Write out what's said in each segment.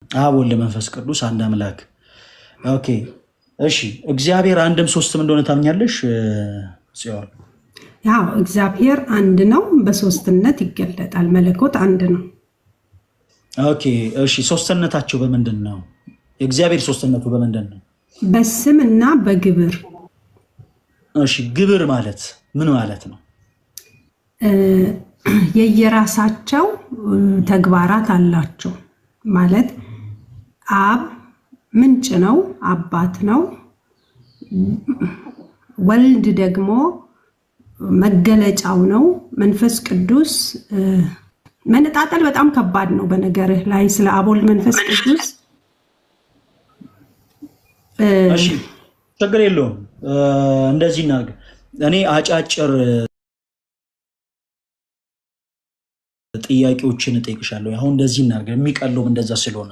አብ ወልድ መንፈስ ቅዱስ አንድ አምላክ። ኦኬ እሺ፣ እግዚአብሔር አንድም ሶስትም እንደሆነ ታምኛለሽ ጽዮን? ያው እግዚአብሔር አንድ ነው፣ በሶስትነት ይገለጣል። መለኮት አንድ ነው። ኦኬ እሺ፣ ሶስትነታቸው በምንድን ነው? የእግዚአብሔር ሶስትነቱ በምንድን ነው? በስም እና በግብር። እሺ፣ ግብር ማለት ምን ማለት ነው? የየራሳቸው ተግባራት አላቸው ማለት አብ ምንጭ ነው፣ አባት ነው። ወልድ ደግሞ መገለጫው ነው። መንፈስ ቅዱስ መነጣጠል በጣም ከባድ ነው። በነገርህ ላይ ስለ አብ ወልድ መንፈስ ቅዱስ እሺ፣ ችግር የለውም። እንደዚህ እናድርግ። እኔ አጫጭር ጥያቄዎችን እጠይቅሻለሁ። አሁን እንደዚህ እናድርግ፣ የሚቀለውም እንደዛ ስለሆነ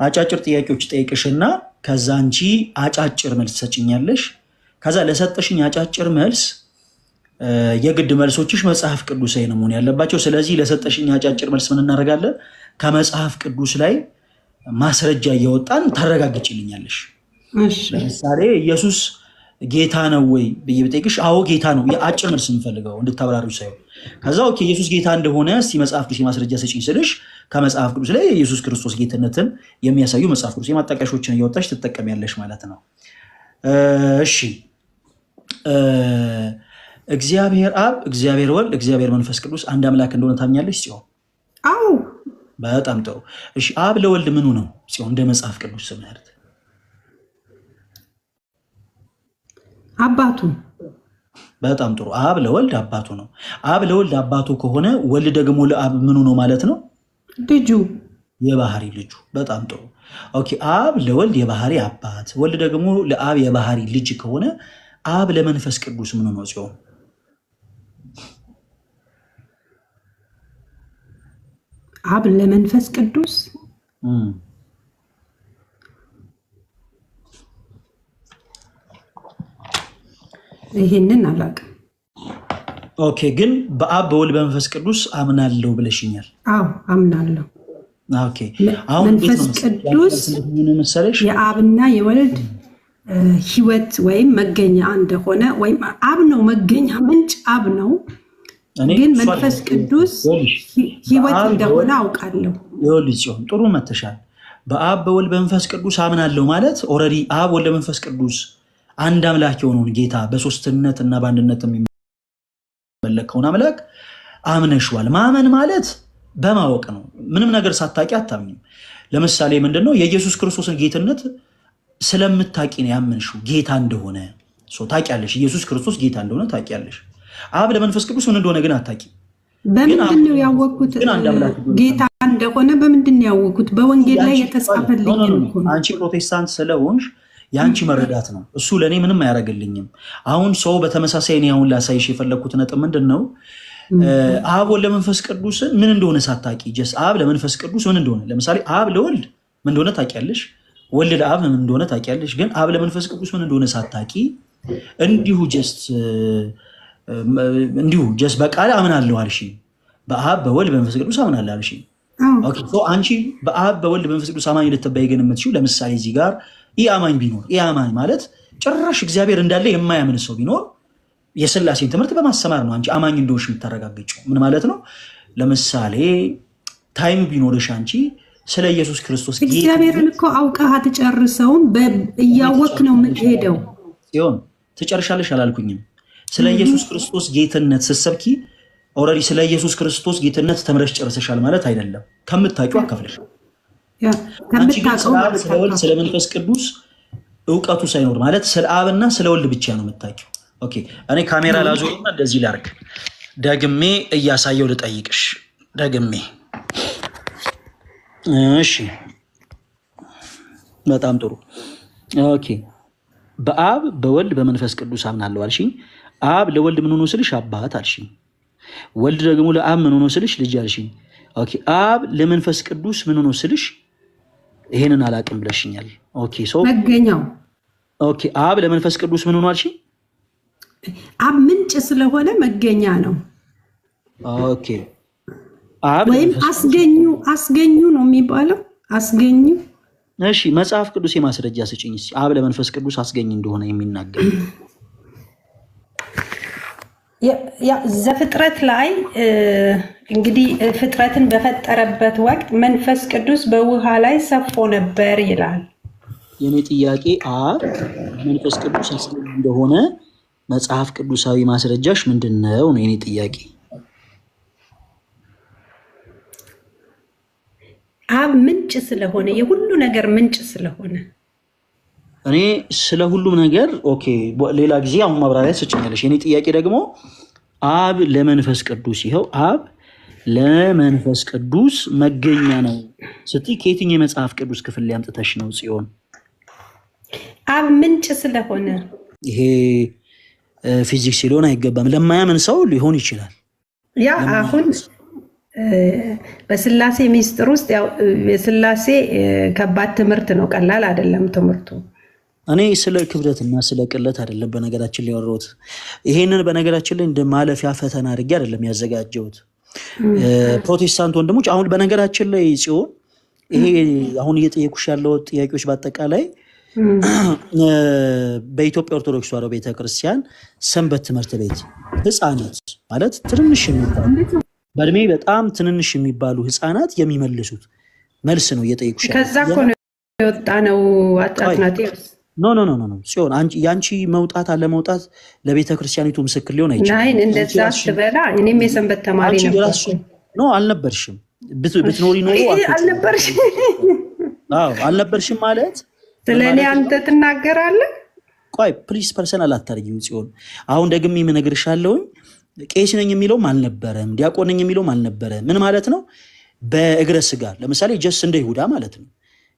አጫጭር ጥያቄዎች ጠይቅሽና ከዛ አንቺ አጫጭር መልስ ትሰጭኛለሽ። ከዛ ለሰጠሽኝ አጫጭር መልስ የግድ መልሶችሽ መጽሐፍ ቅዱሳዊ ነው መሆን ያለባቸው። ስለዚህ ለሰጠሽኝ አጫጭር መልስ ምን እናደርጋለን? ከመጽሐፍ ቅዱስ ላይ ማስረጃ እያወጣን ታረጋግጭልኛለሽ። ለምሳሌ ኢየሱስ ጌታ ነው ወይ ብዬ ብጠይቅሽ አዎ ጌታ ነው፣ የአጭር መልስ የምፈልገው እንድታብራሪው ሳይሆን። ከዛ ኦኬ ኢየሱስ ጌታ እንደሆነ እስቲ መጽሐፍ ቅዱስ ማስረጃ ሰጪኝ ስልሽ ከመጽሐፍ ቅዱስ ላይ የኢየሱስ ክርስቶስ ጌትነትን የሚያሳዩ መጽሐፍ ቅዱስ ማጣቀሻዎችን እያወጣሽ ትጠቀሚያለሽ ማለት ነው። እሺ እግዚአብሔር አብ፣ እግዚአብሔር ወልድ፣ እግዚአብሔር መንፈስ ቅዱስ አንድ አምላክ እንደሆነ ታምኛለሽ ጽዮን? አዎ። በጣም ጥሩ። እሺ አብ ለወልድ ምኑ ነው ጽዮን እንደ መጽሐፍ ቅዱስ ትምህርት? አባቱ። በጣም ጥሩ። አብ ለወልድ አባቱ ነው። አብ ለወልድ አባቱ ከሆነ ወልድ ደግሞ ለአብ ምኑ ነው ማለት ነው? ልጁ፣ የባህሪ ልጁ። በጣም ጥሩ። ኦኬ አብ ለወልድ የባህሪ አባት፣ ወልድ ደግሞ ለአብ የባህሪ ልጅ ከሆነ አብ ለመንፈስ ቅዱስ ምኑ ነው ጽዮን? አብ ለመንፈስ ቅዱስ ይሄንን አላውቅም። ኦኬ ግን በአብ በወልድ በመንፈስ ቅዱስ አምናለሁ ብለሽኛል። አዎ አምናለሁ። ኦኬ አሁን መንፈስ ቅዱስ የአብና የወልድ ህይወት ወይም መገኛ እንደሆነ ወይም አብ ነው መገኛ ምንጭ አብ ነው፣ ግን መንፈስ ቅዱስ ህይወት እንደሆነ አውቃለሁ። ይኸውልሽ ጽዮን ጥሩ መተሻል። በአብ በወልድ በመንፈስ ቅዱስ አምናለሁ ማለት ኦልሬዲ አብ ወልድ መንፈስ ቅዱስ አንድ አምላክ የሆነውን ጌታ በሶስትነት እና በአንድነት የሚመለከውን አምላክ አምነሽዋል። ማመን ማለት በማወቅ ነው። ምንም ነገር ሳታቂ አታምኝም። ለምሳሌ ምንድነው የኢየሱስ ክርስቶስን ጌትነት ስለምታቂ ነው ያመንሽው። ጌታ እንደሆነ ታቂያለሽ። ኢየሱስ ክርስቶስ ጌታ እንደሆነ ታቂያለሽ። አብ ለመንፈስ ቅዱስ ምን እንደሆነ ግን አታቂ። በምንድን ነው ያወቅኩት ጌታ እንደሆነ? በምንድን ነው ያወቅኩት? በወንጌል ላይ የተጻፈልኝ ነው። አንቺ ፕሮቴስታንት ስለሆንሽ የአንቺ መረዳት ነው። እሱ ለእኔ ምንም አያደርግልኝም። አሁን ሰው በተመሳሳይ እኔ አሁን ላሳይሽ የፈለግኩት ነጥብ ምንድን ነው? አብ ወልድ ለመንፈስ ቅዱስን ምን እንደሆነ ሳታቂ ጀስ አብ ለመንፈስ ቅዱስ ምን እንደሆነ፣ ለምሳሌ አብ ለወልድ ምን እንደሆነ ታቂያለሽ፣ ወልድ ለአብ ምን እንደሆነ ታቂያለሽ። ግን አብ ለመንፈስ ቅዱስ ምን እንደሆነ ሳታቂ እንዲሁ ጀስት በቃል አምናለሁ አልሽ። በአብ በወልድ በመንፈስ ቅዱስ አምናለሁ አልሽ። አንቺ በአብ በወልድ በመንፈስ ቅዱስ አማኝ ልትባይ ግን የምትችይው ለምሳሌ እዚህ ጋር ይህ አማኝ ቢኖር፣ ይህ አማኝ ማለት ጭራሽ እግዚአብሔር እንዳለ የማያምን ሰው ቢኖር የሥላሴን ትምህርት በማስተማር ነው አንቺ አማኝ እንደሆንሽ የምታረጋግጪው። ምን ማለት ነው? ለምሳሌ ታይም ቢኖርሽ አንቺ ስለ ኢየሱስ ክርስቶስ እግዚአብሔርን እኮ አውቀህ አትጨርሰውም፣ እያወቅ ነው የምትሄደው። ሲሆን ትጨርሻለሽ አላልኩኝም። ስለ ኢየሱስ ክርስቶስ ጌትነት ስትሰብኪ ኦልሬዲ ስለ ኢየሱስ ክርስቶስ ጌትነት ተምረሽ ጨርሰሻል ማለት አይደለም። ከምታውቂው አካፍለሽ ስለ ወልድ ስለ መንፈስ ቅዱስ እውቀቱ ሳይኖር ማለት ስለ አብና ስለ ወልድ ብቻ ነው የምታውቂው። ኦኬ እኔ ካሜራ ላዞርና እንደዚህ ላርግ፣ ደግሜ እያሳየው ልጠይቅሽ ደግሜ። እሺ በጣም ጥሩ። ኦኬ በአብ በወልድ በመንፈስ ቅዱስ አምናለሁ አልሽኝ። አብ ለወልድ ምን ሆኖ ስልሽ አባት አልሽኝ። ወልድ ደግሞ ለአብ ምን ሆኖ ስልሽ ልጅ አልሽኝ። ኦኬ አብ ለመንፈስ ቅዱስ ምን ሆኖ ስልሽ ይሄንን አላቅም ብለሽኛል። ኦኬ መገኛው። ኦኬ አብ ለመንፈስ ቅዱስ ምን ሆኖ አልሽኝ? አብ ምንጭ ስለሆነ መገኛ ነው። ኦኬ ወይም አስገኙ ነው የሚባለው። አስገኙ። እሺ መጽሐፍ ቅዱስ የማስረጃ ስጭኝ እስኪ አብ ለመንፈስ ቅዱስ አስገኝ እንደሆነ የሚናገር ዘፍጥረት ላይ እንግዲህ ፍጥረትን በፈጠረበት ወቅት መንፈስ ቅዱስ በውሃ ላይ ሰፎ ነበር ይላል። የኔ ጥያቄ አብ መንፈስ ቅዱስ አስገኝ እንደሆነ መጽሐፍ ቅዱሳዊ ማስረጃሽ ምንድነው ነው የኔ ጥያቄ። አብ ምንጭ ስለሆነ የሁሉ ነገር ምንጭ ስለሆነ እኔ ስለ ሁሉም ነገር ኦኬ ሌላ ጊዜ አሁን ማብራሪያ ሰጭኛለሽ። የኔ ጥያቄ ደግሞ አብ ለመንፈስ ቅዱስ ይኸው አብ ለመንፈስ ቅዱስ መገኛ ነው ስትይ ከየትኛው የመጽሐፍ ቅዱስ ክፍል ላይ አምጥተሽ ነው ጽዮን? አብ ምንጭ ስለሆነ ይሄ ፊዚክስ ሊሆን አይገባም። ለማያምን ሰው ሊሆን ይችላል። ያ አሁን በስላሴ ሚስጥር ውስጥ ያው የስላሴ ከባድ ትምህርት ነው፣ ቀላል አይደለም ትምህርቱ። እኔ ስለ ክብደትና ስለ ቅለት አይደለም በነገራችን ላይ ያወራሁት። ይሄንን በነገራችን ላይ እንደ ማለፊያ ፈተና አድርጌ አይደለም ያዘጋጀሁት። ፕሮቴስታንት ወንድሞች አሁን በነገራችን ላይ ጽዮን ይሄ አሁን እየጠየኩሽ ያለው ጥያቄዎች በአጠቃላይ በኢትዮጵያ ኦርቶዶክስ ተዋሕዶ ቤተክርስቲያን ሰንበት ትምህርት ቤት ህፃናት ማለት ትንንሽ የሚባሉ በእድሜ በጣም ትንንሽ የሚባሉ ህፃናት የሚመልሱት መልስ ነው እየጠየኩሽ ያለው። ከዛ እኮ ነው የወጣ ነው አጥናቴስ ኖ ጽዮን ያንቺ መውጣት አለ መውጣት ለቤተ ክርስቲያኒቱ ምስክር ሊሆን አይችልም። ናይ እንደዛ አትበላ። እኔም የሰንበት ተማሪ ነበር። ኖ አልነበርሽም። ብትኖሪ ኖሮ አልነበርሽም። አዎ አልነበርሽም ማለት ስለኔ አንተ ትናገራለህ። ቆይ ፕሊስ ፐርሰናል አታርጊው ጽዮን። አሁን ደግሜ የምነግርሻለሁ ቄስ ነኝ የሚለውም አልነበረም፣ ዲያቆን ነኝ የሚለውም አልነበረም። ምን ማለት ነው? በእግረ ስጋ ለምሳሌ ጀስ እንደ ይሁዳ ማለት ነው።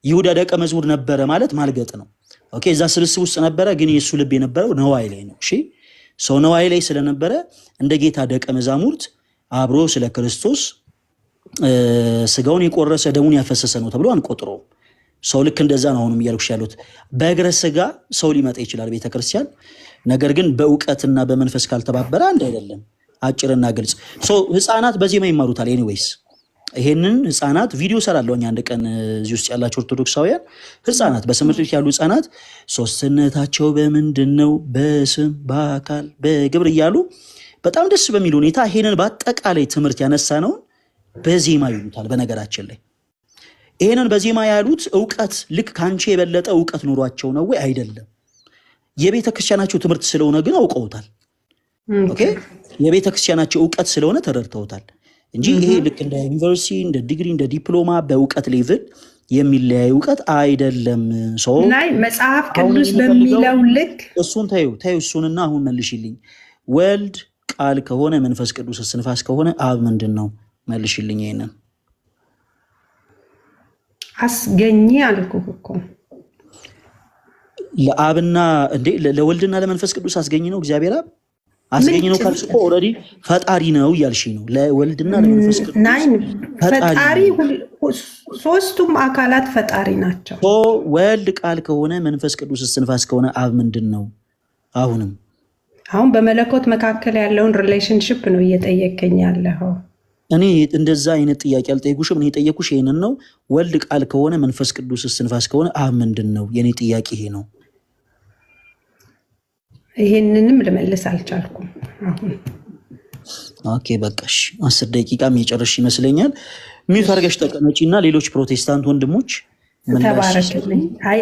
ይሁዳ ደቀ መዝሙር ነበረ ማለት ማልገጥ ነው። ኦኬ እዛ ስብስብ ውስጥ ነበረ፣ ግን የሱ ልብ የነበረው ነዋይ ላይ ነው። እሺ ሰው ነዋይ ላይ ስለነበረ እንደ ጌታ ደቀ መዛሙርት አብሮ ስለ ክርስቶስ ስጋውን የቆረሰ ደሙን ያፈሰሰ ነው ተብሎ አንቆጥረውም። ሰው ልክ እንደዛ ነው አሁንም እያልኩሽ ያሉት። በእግረ ስጋ ሰው ሊመጣ ይችላል ቤተክርስቲያን፣ ነገር ግን በእውቀትና በመንፈስ ካልተባበረ አንድ አይደለም። አጭርና ግልጽ። ህፃናት በዜማ ይማሩታል። ኤኒዌይስ ይሄንን ህፃናት ቪዲዮ ሰራለሁ አንድ ቀን እዚህ ውስጥ ያላችሁ ኦርቶዶክሳውያን ህፃናት በትምህርት ቤት ያሉ ህፃናት ሶስትነታቸው በምንድነው በስም በአካል በግብር እያሉ በጣም ደስ በሚል ሁኔታ ይሄንን በአጠቃላይ ትምህርት ያነሳ ነው በዜማ ይሉታል። በነገራችን ላይ ይሄንን በዜማ ያሉት እውቀት ልክ ካንቺ የበለጠ እውቀት ኖሯቸው ነው ወይ? አይደለም። የቤተ ክርስቲያናቸው ትምህርት ስለሆነ ግን አውቀውታል። ኦኬ የቤተ ክርስቲያናቸው እውቀት ስለሆነ ተረድተውታል እንጂ ይሄ ልክ እንደ ዩኒቨርሲቲ እንደ ዲግሪ እንደ ዲፕሎማ በእውቀት ሌቭል የሚለያይ እውቀት አይደለም። ናይ መጽሐፍ ቅዱስ በሚለው ልክ እሱን ታዩ እሱንና አሁን መልሽልኝ። ወልድ ቃል ከሆነ መንፈስ ቅዱስ እስትንፋስ ከሆነ አብ ምንድን ነው? መልሽልኝ። ይሄንን አስገኝ አልኩህ እኮ ለአብና እንዴ ለወልድና ለመንፈስ ቅዱስ አስገኝ ነው እግዚአብሔር አብ አስገኝ ነው ካልሽ እኮ ኦልሬዲ ፈጣሪ ነው እያልሽ ነው። ለወልድና ለመንፈስ ቅዱስ ፈጣሪ ሶስቱም አካላት ፈጣሪ ናቸው። ወልድ ቃል ከሆነ መንፈስ ቅዱስ እስትንፋስ ከሆነ አብ ምንድን ነው? አሁን በመለኮት መካከል ያለውን ሪሌሽንሺፕ ነው እየጠየቀኝ ያለው። እኔ እንደዛ አይነት ጥያቄ አልጠየኩሽም። እኔ የጠየኩሽ ይሄንን ነው። ወልድ ቃል ከሆነ መንፈስ ቅዱስ እስትንፋስ ከሆነ አብ ምንድን ነው? የኔ ጥያቄ ይሄ ነው። ይሄንንም ልመልስ አልቻልኩም። አሁን ኦኬ በቃሽ። 10 ደቂቃም የጨረሽ ይመስለኛል። ሚውት አድርገሽ ተቀመጪና ሌሎች ፕሮቴስታንት ወንድሞች ተባረክልኝ። አይ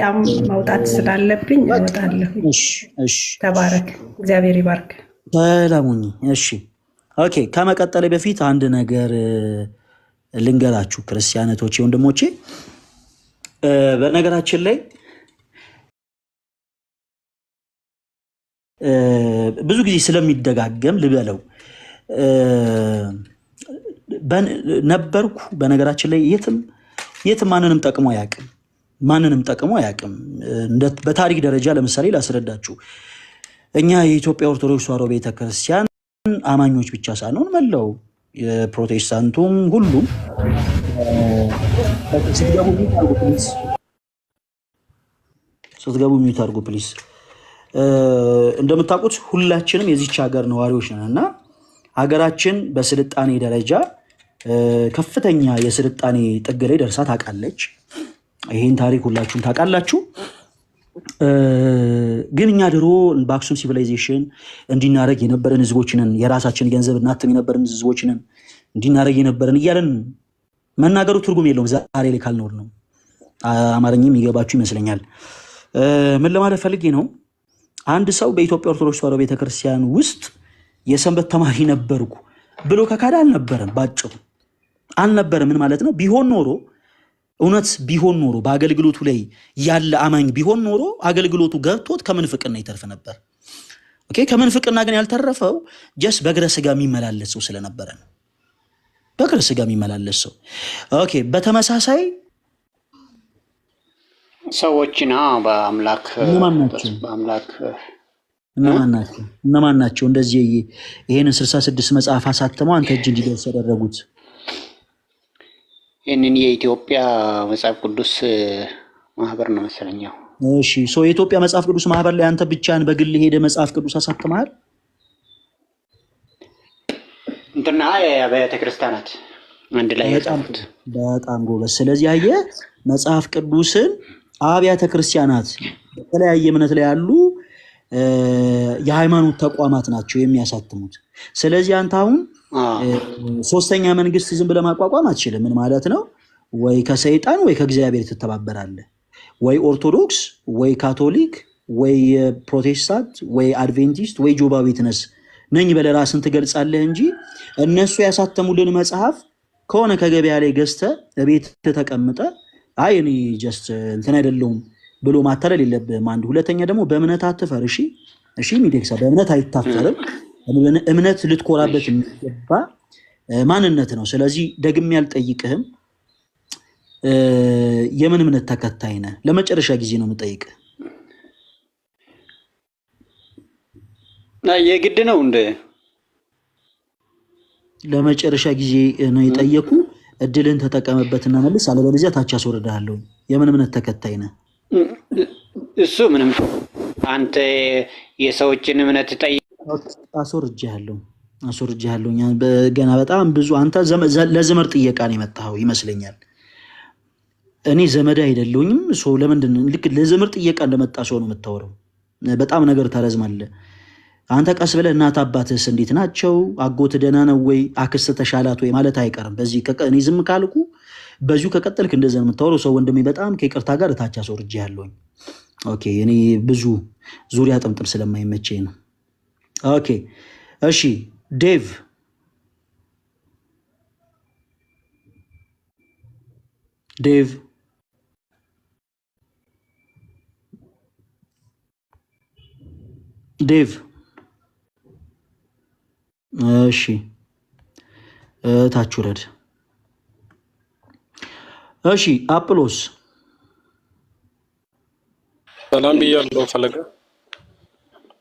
ማውጣት ስላለብኝ እወጣለሁ። እሺ ተባረክ። እግዚአብሔር ይባርክ። ሰላሙኝ። እሺ ኦኬ። ከመቀጠል በፊት አንድ ነገር ልንገራችሁ ክርስቲያኖቼ ወንድሞቼ። በነገራችን ላይ ብዙ ጊዜ ስለሚደጋገም ልበለው ነበርኩ። በነገራችን ላይ የትም ማንንም ጠቅሞ አያውቅም። በታሪክ ደረጃ ለምሳሌ ላስረዳችሁ። እኛ የኢትዮጵያ ኦርቶዶክስ ተዋሕዶ ቤተክርስቲያን አማኞች ብቻ ሳንሆን መላው የፕሮቴስታንቱም ሁሉም ስትገቡ ሚዩት አድርጉ ፕሊዝ። እንደምታውቁት ሁላችንም የዚች ሀገር ነዋሪዎች ነን እና ሀገራችን በስልጣኔ ደረጃ ከፍተኛ የስልጣኔ ጥግ ላይ ደርሳ ታውቃለች። ይሄን ታሪክ ሁላችሁም ታውቃላችሁ። ግን እኛ ድሮ በአክሱም ሲቪላይዜሽን እንዲናረግ የነበረን ህዝቦችንን የራሳችን ገንዘብ እናትም የነበረን ህዝቦችንን እንዲናረግ የነበረን እያለን መናገሩ ትርጉም የለውም። ዛሬ ላይ ካልኖር ነው። አማርኛም ይገባችሁ ይመስለኛል። ምን ለማለት ፈልጌ ነው? አንድ ሰው በኢትዮጵያ ኦርቶዶክስ ተዋሕዶ ቤተክርስቲያን ውስጥ የሰንበት ተማሪ ነበርኩ ብሎ ከካዳ አልነበረም። ባጭሩ አልነበረም። ምን ማለት ነው? ቢሆን ኖሮ እውነት ቢሆን ኖሮ በአገልግሎቱ ላይ ያለ አማኝ ቢሆን ኖሮ አገልግሎቱ ገብቶት ከምንፍቅና ይተርፍ ነበር። ኦኬ። ከምንፍቅና ግን ያልተረፈው ጀስ በእግረ ስጋ የሚመላለስ ሰው ስለነበረ ነው። በእግረ ስጋ የሚመላለስ ሰው። ኦኬ። በተመሳሳይ ሰዎችና በአምላክ እነማን ናቸው እንደዚህ ይሄንን 66 መጽሐፍ አሳትመው አንተ እጅ እንዲደርስ ያደረጉት? ይህንን የኢትዮጵያ መጽሐፍ ቅዱስ ማህበር ነው መሰለኛው። እሺ፣ የኢትዮጵያ መጽሐፍ ቅዱስ ማህበር ላይ አንተ ብቻህን በግል ሄደ መጽሐፍ ቅዱስ አሳትመሃል? እንትና የቤተ ክርስቲያናት አንድ ላይ ያጻፉት። በጣም ጎበዝ። ስለዚህ አየህ መጽሐፍ ቅዱስን አብያተ ክርስቲያናት በተለያየ እምነት ላይ ያሉ የሃይማኖት ተቋማት ናቸው የሚያሳትሙት። ስለዚህ አንተ አሁን ሶስተኛ መንግስት ዝም ብለህ ማቋቋም አትችልም። ምን ማለት ነው? ወይ ከሰይጣን ወይ ከእግዚአብሔር ትተባበራለህ። ወይ ኦርቶዶክስ ወይ ካቶሊክ ወይ ፕሮቴስታንት ወይ አድቬንቲስት ወይ ጆባ ዊትነስ ነኝ ብለህ ራስን ትገልጻለህ እንጂ እነሱ ያሳተሙልን መጽሐፍ ከሆነ ከገበያ ላይ ገዝተህ ቤት ተቀምጠህ አይ እኔ ጀስት እንትን አይደለሁም ብሎ ማታለል የለብህም። አንድ ሁለተኛ ደግሞ በእምነት አትፈር። እሺ ሚዴክሳ በእምነት አይታፈርም። እምነት ልትኮራበት የሚገባ ማንነት ነው። ስለዚህ ደግሜ ያልጠይቅህም የምን እምነት ተከታይ ነህ? ለመጨረሻ ጊዜ ነው የምጠይቅህ። የግድ ነው እንደ ለመጨረሻ ጊዜ ነው የጠየቁ። እድልን ተጠቀመበትና መልስ፣ አለበለዚያ ታች አስወርድሃለሁ። የምን እምነት ተከታይ ነህ? እሱ ምንም አንተ የሰዎችን እምነት ጠይቅ። አስወርጃለሁ። ገና በጣም ብዙ አንተ ለዘመድ ጥየቃ ነው የመጣኸው ይመስለኛል። እኔ ዘመድ አይደለሁኝም። ለምንድን ልክ ለዘመድ ጥየቃ እንደመጣ ሰው ነው የምታወራው? በጣም ነገር ታረዝማለህ። አንተ ቀስ ብለህ እናት አባትህስ እንዴት ናቸው? አጎት ደህና ነው ወይ? አክስት ተሻላት ወይ ማለት አይቀርም። በዚህ እኔ ዝም ካልኩ በዚሁ ከቀጠልክ እንደዛ ነው የምታወራው። ሰው ወንድሜ በጣም ከይቅርታ ጋር እታች አስወርጄሃለሁኝ። ኦኬ። እኔ ብዙ ዙሪያ ጥምጥም ስለማይመቸኝ ነው። ኦኬ እሺ። ዴቭ እሺ፣ ታች ውረድ። እሺ፣ አጵሎስ ሰላም ብያለሁ ፈለገ።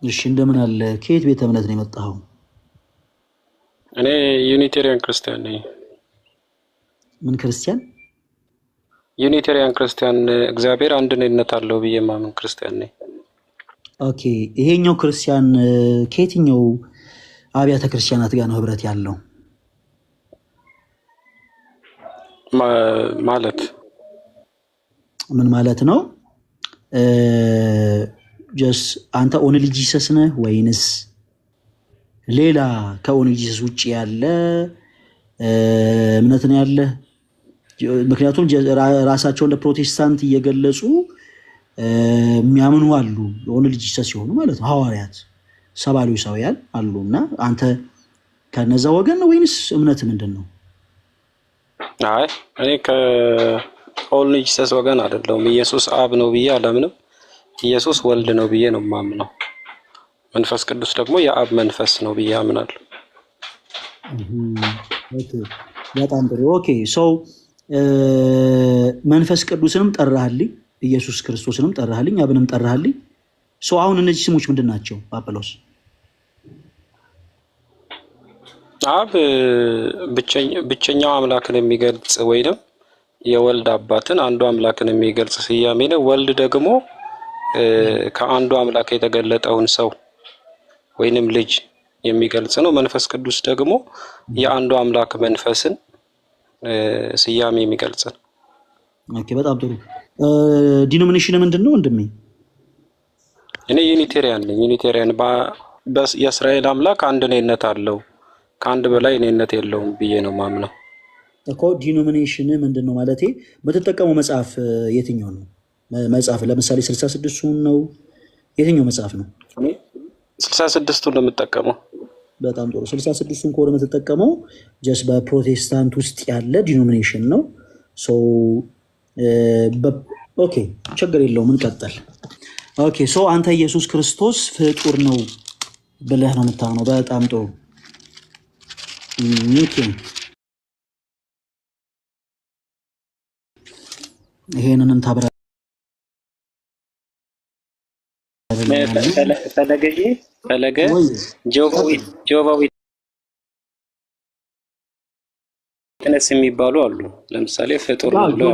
እሺ፣ እንደምን አለ? ከየት ቤተ እምነት ነው የመጣኸው? እኔ ዩኒቴሪያን ክርስቲያን ነኝ። ምን ክርስቲያን? ዩኒቴሪያን ክርስቲያን፣ እግዚአብሔር አንድነት አለው ብዬ ማምን ክርስቲያን ነኝ። ኦኬ። ይሄኛው ክርስቲያን ከየትኛው አብያተ ክርስቲያናት ጋር ነው ህብረት ያለው? ማለት ምን ማለት ነው? ጀስ አንተ ኦንሊ ጂሰስ ነህ ወይንስ ሌላ ከኦንሊ ጂሰስ ውጭ ያለ እምነት ነው ያለ? ምክንያቱም ራሳቸው እንደ ፕሮቴስታንት እየገለጹ የሚያምኑ አሉ። ኦንሊ ጂሰስ ሲሆኑ ማለት ነው ሐዋርያት ሰባሌሳውያን አሉ። እና አንተ ከነዛ ወገን ነው ወይንስ እምነት ምንድን ነው? አይ እኔ ከኦንሊ ጂሰስ ወገን አይደለሁም። ኢየሱስ አብ ነው ብዬ አላምንም። ኢየሱስ ወልድ ነው ብዬ ነው የማምነው። መንፈስ ቅዱስ ደግሞ የአብ መንፈስ ነው ብዬ አምናለሁ። በጣም ጥሩ። ኦኬ ሰው መንፈስ ቅዱስንም ጠራህልኝ፣ ኢየሱስ ክርስቶስንም ጠራህልኝ፣ አብንም ጠራህልኝ። ሰው አሁን እነዚህ ስሞች ምንድን ናቸው? አጵሎስ አብ ብቸኛው አምላክን የሚገልጽ ወይንም የወልድ አባትን አንዱ አምላክን የሚገልጽ ስያሜ ነው። ወልድ ደግሞ ከአንዱ አምላክ የተገለጠውን ሰው ወይንም ልጅ የሚገልጽ ነው። መንፈስ ቅዱስ ደግሞ የአንዱ አምላክ መንፈስን ስያሜ የሚገልጽ ነው። ኦኬ፣ በጣም ጥሩ። ዲኖሚኔሽን ምንድነው ወንድሜ? እኔ ዩኒቴሪያን ነኝ። ዩኒቴሪያን የእስራኤል አምላክ አንድ ነኝነት አለው፣ ከአንድ በላይ ነኝነት የለውም ብዬ ነው ማምነው እኮ። ዲኖሚኔሽን ምንድነው ማለቴ? የምትጠቀመው መጽሐፍ የትኛው ነው? መጽሐፍ ለምሳሌ 66ን ነው? የትኛው መጽሐፍ ነው? 66ን ነው የምጠቀመው። በጣም ጥሩ። 66ን ከሆነ የምትጠቀመው ጀስት በፕሮቴስታንት ውስጥ ያለ ዲኖሚኔሽን ነው። ኦኬ ችግር የለውም እንቀጥል። ኦኬ ሶ አንተ ኢየሱስ ክርስቶስ ፍጡር ነው ብለህ ነው የምታምነው። በጣም ጥሩ። ይሄንንም ታብራ ፈለገ ጆባዊ ተነስ የሚባሉ አሉ። ለምሳሌ ፍጡር ነው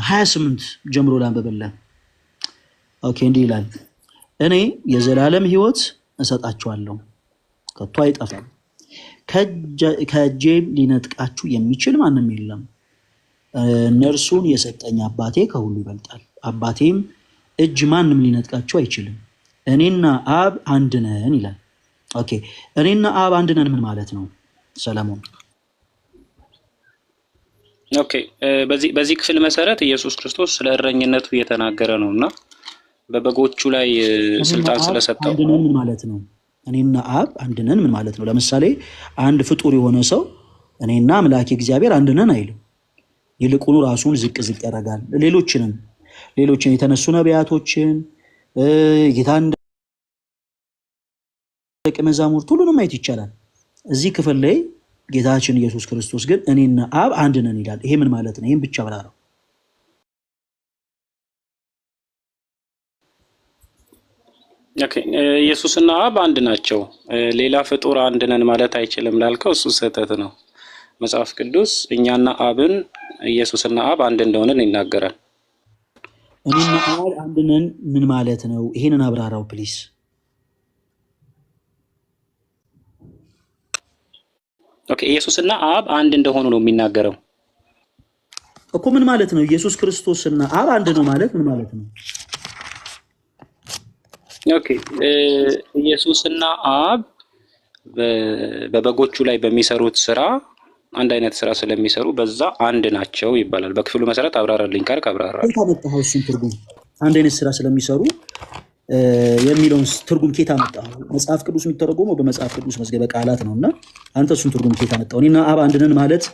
ሀያ8 ጀምሮ ላንብብልህ። ኦኬ እንዲህ ይላል፣ እኔ የዘላለም ሕይወት እሰጣችኋለሁ፣ ከቶ አይጠፋም፣ ከእጄም ሊነጥቃችሁ የሚችል ማንም የለም። እነርሱን የሰጠኝ አባቴ ከሁሉ ይበልጣል፣ አባቴም እጅ ማንም ሊነጥቃችሁ አይችልም። እኔና አብ አንድ ነን ይላል። ኦኬ እኔና አብ አንድ ነን ምን ማለት ነው ሰለሞን? ኦኬ በዚህ ክፍል መሰረት ኢየሱስ ክርስቶስ ስለ እረኝነቱ እየተናገረ ነው እና በበጎቹ ላይ ስልጣን ስለሰጠው አንድ ነን ምን ማለት ነው? እኔና አብ አንድ ነን ምን ማለት ነው? ለምሳሌ አንድ ፍጡር የሆነ ሰው እኔና አምላኬ እግዚአብሔር አንድ ነን አይልም። ይልቁኑ ራሱን ዝቅ ያደርጋል። ሌሎችን የተነሱ ነቢያቶችን ጌታን ደቀ መዛሙርት ሁሉንም ማየት ይቻላል። እዚህ ክፍል ላይ ጌታችን ኢየሱስ ክርስቶስ ግን እኔና አብ አንድ ነን ይላል። ይሄ ምን ማለት ነው? ይሄን ብቻ ብራራው። ኦኬ ኢየሱስና አብ አንድ ናቸው። ሌላ ፍጡር አንድ ነን ማለት አይችልም ላልከው እሱ ስህተት ነው። መጽሐፍ ቅዱስ እኛና አብን ኢየሱስና አብ አንድ እንደሆነን ይናገራል። እኔና አብ አንድ ነን ምን ማለት ነው? ይሄንን አብራራው ፕሊስ። ኦኬ ኢየሱስና አብ አንድ እንደሆኑ ነው የሚናገረው እኮ። ምን ማለት ነው? ኢየሱስ ክርስቶስና አብ አንድ ነው ማለት ምን ማለት ነው? ኦኬ ኢየሱስና አብ በበጎቹ ላይ በሚሰሩት ስራ አንድ አይነት ስራ ስለሚሰሩ በዛ አንድ ናቸው ይባላል። በክፍሉ መሰረት አብራራልኝ ካልክ አብራራለሁ። ታመጣው እሱን ትርጉም አንድ አይነት ስራ ስለሚሰሩ የሚለውን ትርጉም ኬታ መጣው። መጽሐፍ ቅዱስ የሚተረጎመው በመጽሐፍ ቅዱስ መዝገበ ቃላት ነውና አንተ እሱን ትርጉም ኬታ መጣው። እኔና አብ አንድ ነን ማለት